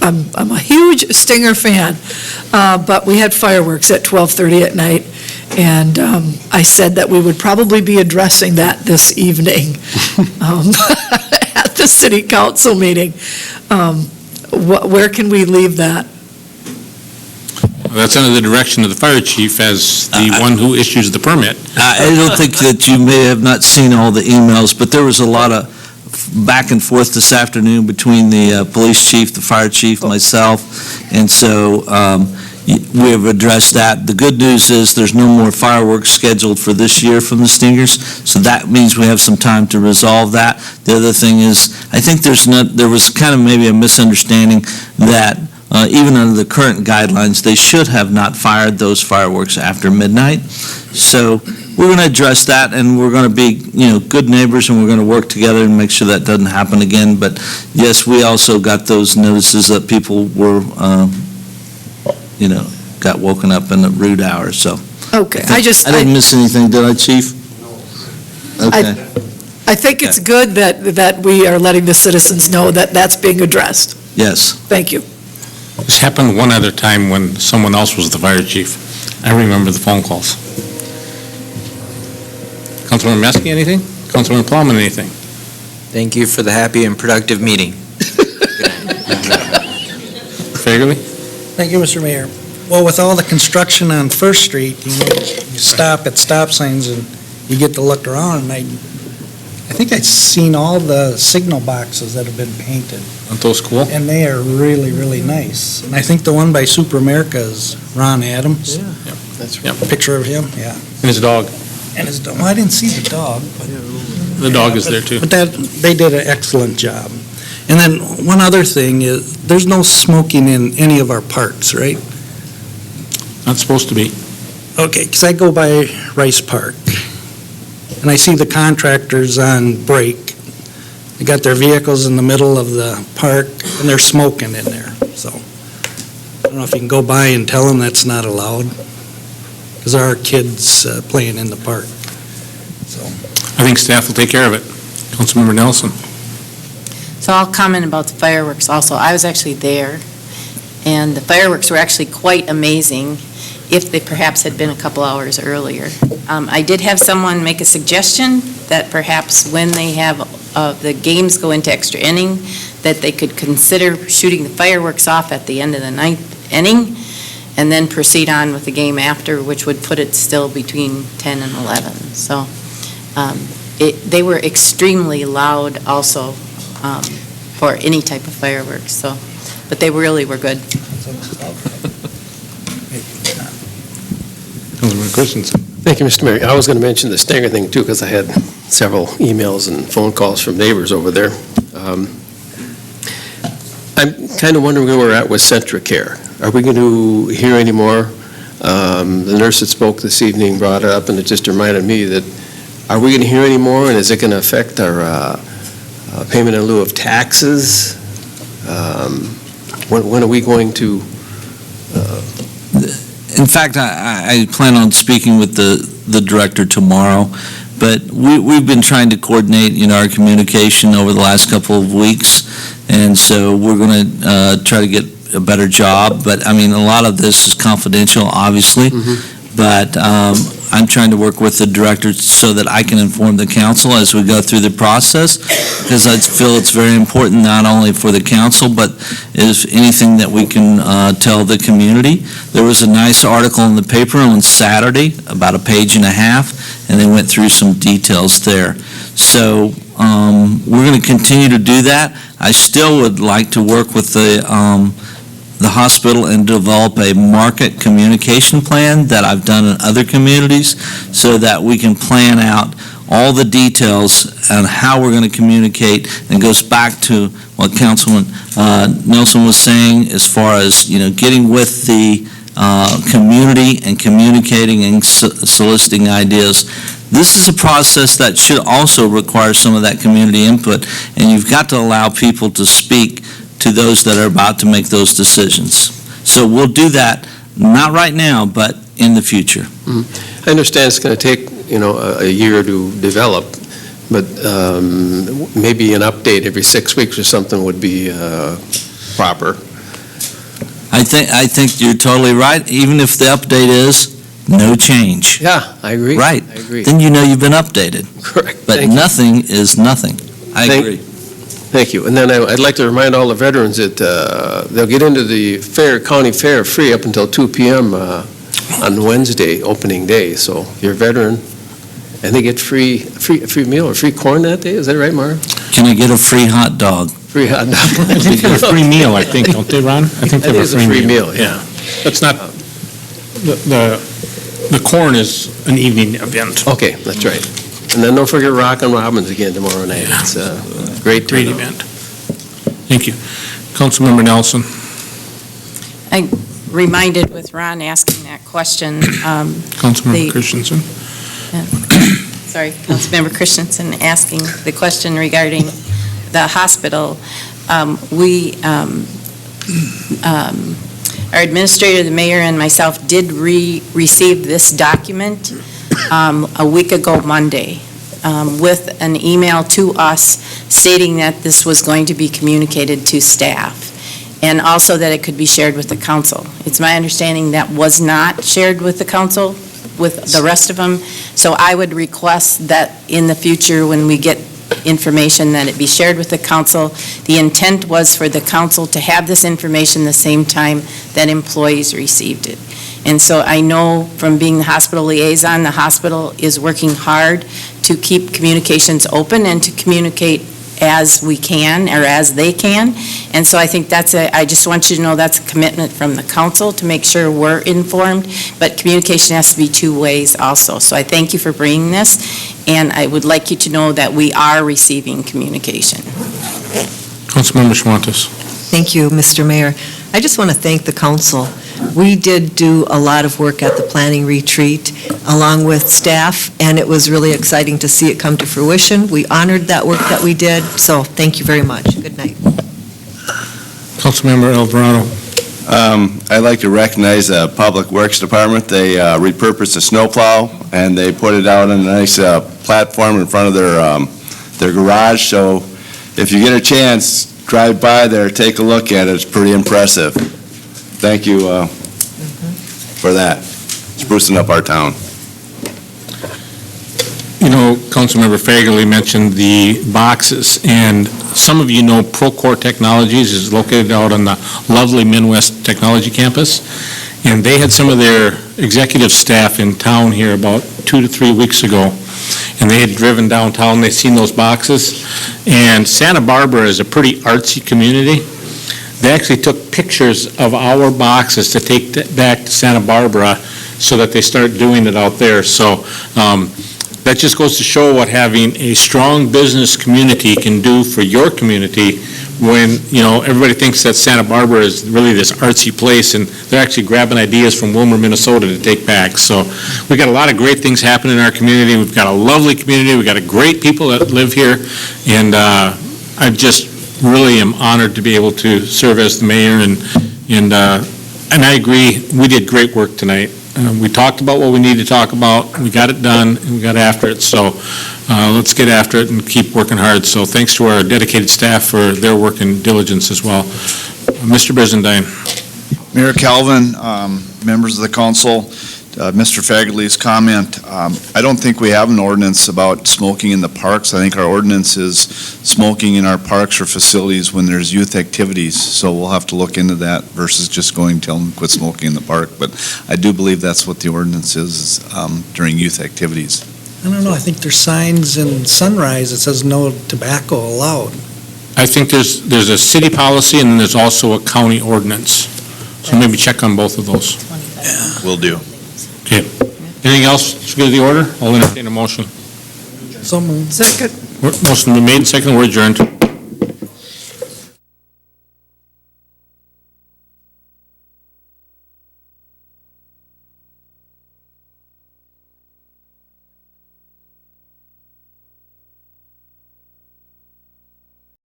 a huge Stinger fan, but we had fireworks at 12:30 at night, and I said that we would probably be addressing that this evening at the city council meeting. Where can we leave that? that's under the direction of the fire chief as the one who issues the permit. I don't think that you may have not seen all the emails, but there was a lot of back and forth this afternoon between the police chief, the fire chief, myself, and so we have addressed that. The good news is there's no more fireworks scheduled for this year from the Stingers, so that means we have some time to resolve that. The other thing is, I think there was kind of maybe a misunderstanding that even under the current guidelines, they should have not fired those fireworks after midnight. So we're going to address that, and we're going to be, good neighbors, and we're going to work together and make sure that doesn't happen again. But yes, we also got those notices that people were, got woken up in the rude hours. So Okay, I didn't miss anything, did I, Chief? Okay. I think it's good that we are letting the citizens know that that's being addressed. Yes. Thank you. This happened one other time when someone else was the fire chief. I remember the phone calls. Councilmember Meske, anything? Councilmember Plowman, anything? Thank you for the happy and productive meeting. Fairley? Thank you, Mr. Mayor. Well, with all the construction on First Street, you stop at stop signs and you get to look around, and I think I've seen all the signal boxes that have been painted. Aren't those cool? And they are really, really nice. And I think the one by Super America is Ron Adams. Yeah. That's Yep. Picture of him, yeah. And his dog. And his dog, well, I didn't see the dog, but. The dog is there, too. But they did an excellent job. And then one other thing is, there's no smoking in any of our parks, right? Not supposed to be. Okay, because I go by Rice Park, and I see the contractors on break. They got their vehicles in the middle of the park, and they're smoking in there, so. I don't know if you can go by and tell them that's not allowed, because there are kids playing in the park, so. I think staff will take care of it. Councilmember Nelson. So I'll comment about the fireworks also. I was actually there, and the fireworks were actually quite amazing if they perhaps had been a couple hours earlier. I did have someone make a suggestion that perhaps when they have the games go into extra inning, that they could consider shooting the fireworks off at the end of the ninth inning, and then proceed on with the game after, which would put it still between 10 and 11. So they were extremely loud also for any type of fireworks, so, but they really were good. Councilmember Christensen. Thank you, Mr. Mayor. I was going to mention the Stanger thing, too, because I had several emails and phone calls from neighbors over there. I'm kind of wondering where we're at with CentraCare. Are we going to hear any more? The nurse that spoke this evening brought it up, and it just reminded me that, are we going to hear any more, and is it going to affect our payment in lieu of taxes? When are we going to? In fact, I plan on speaking with the director tomorrow, but we've been trying to coordinate, our communication over the last couple of weeks, and so we're going to try to get a better job. But, I mean, a lot of this is confidential, obviously, but I'm trying to work with the director so that I can inform the council as we go through the process, because I feel it's very important not only for the council, but is anything that we can tell the community. There was a nice article in the paper on Saturday, about a page and a half, and they went through some details there. So we're going to continue to do that. I still would like to work with the hospital and develop a market communication plan that I've done in other communities so that we can plan out all the details on how we're going to communicate, and goes back to what Councilman Nelson was saying as far as, getting with the community and communicating and soliciting ideas. This is a process that should also require some of that community input, and you've got to allow people to speak to those that are about to make those decisions. So we'll do that, not right now, but in the future. I understand it's going to take, a year to develop, but maybe an update every 6 weeks or something would be proper. I think you're totally right, even if the update is no change. Yeah, I agree. Right. I agree. Then you know you've been updated. Correct. But nothing is nothing. I agree. Thank you. And then I'd like to remind all the veterans that they'll get into the county fair free up until 2 p.m. On Wednesday, opening day. So if you're a veteran, and they get free meal or free corn that day. Is that right, Mara? Can I get a free hot dog? Free hot dog. They get a free meal, I think, don't they, Ron? I think they have it's a free meal, yeah. That's not, the corn is an evening event. Okay, that's right. And then don't forget Rockin' Robins again tomorrow night. It's a great event. Thank you. Councilmember Nelson. I reminded with Ron asking that question. Councilmember Christensen. Sorry, Councilmember Christensen asking the question regarding the hospital. Our administrator, the mayor, and myself did receive this document a week ago Monday with an email to us stating that this was going to be communicated to staff, and also that it could be shared with the council. It's my understanding that was not shared with the council, with the rest of them, so I would request that in the future when we get information that it be shared with the council. The intent was for the council to have this information the same time that employees received it. And so I know from being the hospital liaison, the hospital is working hard to keep communications open and to communicate as we can, or as they can. And so I think I just want you to know that's a commitment from the council to make sure we're informed, but communication has to be two ways also. So I thank you for bringing this, and I would like you to know that we are receiving communication. Councilmember Schwantes. Thank you, Mr. Mayor. I just want to thank the council. We did do a lot of work at the planning retreat along with staff, and it was really exciting to see it come to fruition. We honored that work that we did, so thank you very much. Good night. Councilmember Alvarado. I'd like to recognize the Public Works Department. They repurposed a snowplow, and they put it out on a nice platform in front of their garage. So if you get a chance, drive by there, take a look at it. It's pretty impressive. Thank you for that, sprucing up our town. You know, Councilmember Fagerly mentioned the boxes, and some of you know Procore Technologies is located out on the lovely Midwest Technology Campus, and they had some of their executive staff in town here about 2 to 3 weeks ago, and they had driven downtown, they'd seen those boxes, and Santa Barbara is a pretty artsy community. They actually took pictures of our boxes to take back to Santa Barbara so that they start doing it out there. So that just goes to show what having a strong business community can do for your community when, you know, everybody thinks that Santa Barbara is really this artsy place, and they're actually grabbing ideas from Willmar, Minnesota to take back. So we've got a lot of great things happening in our community. We've got a lovely community. We've got a great people that live here, and I just really am honored to be able to serve as the mayor, and I agree, we did great work tonight. We talked about what we need to talk about, we got it done, and we got after it, so let's get after it and keep working hard. So thanks to our dedicated staff for their work and diligence as well. Mr. Brizendine. Mayor Calvin, members of the council, Mr. Fagerly's comment, I don't think we have an ordinance about smoking in the parks. I think our ordinance is smoking in our parks or facilities when there's youth activities, so we'll have to look into that versus just going to tell them to quit smoking in the park. But I do believe that's what the ordinance is during youth activities. I don't know, I think there's signs in Sunrise that says no tobacco allowed. I think there's a city policy, and then there's also a county ordinance. So maybe check on both of those. Will do. Okay. Anything else to go to the order? I'll entertain a motion. So moved. Second. Motion been made, second, we're adjourned.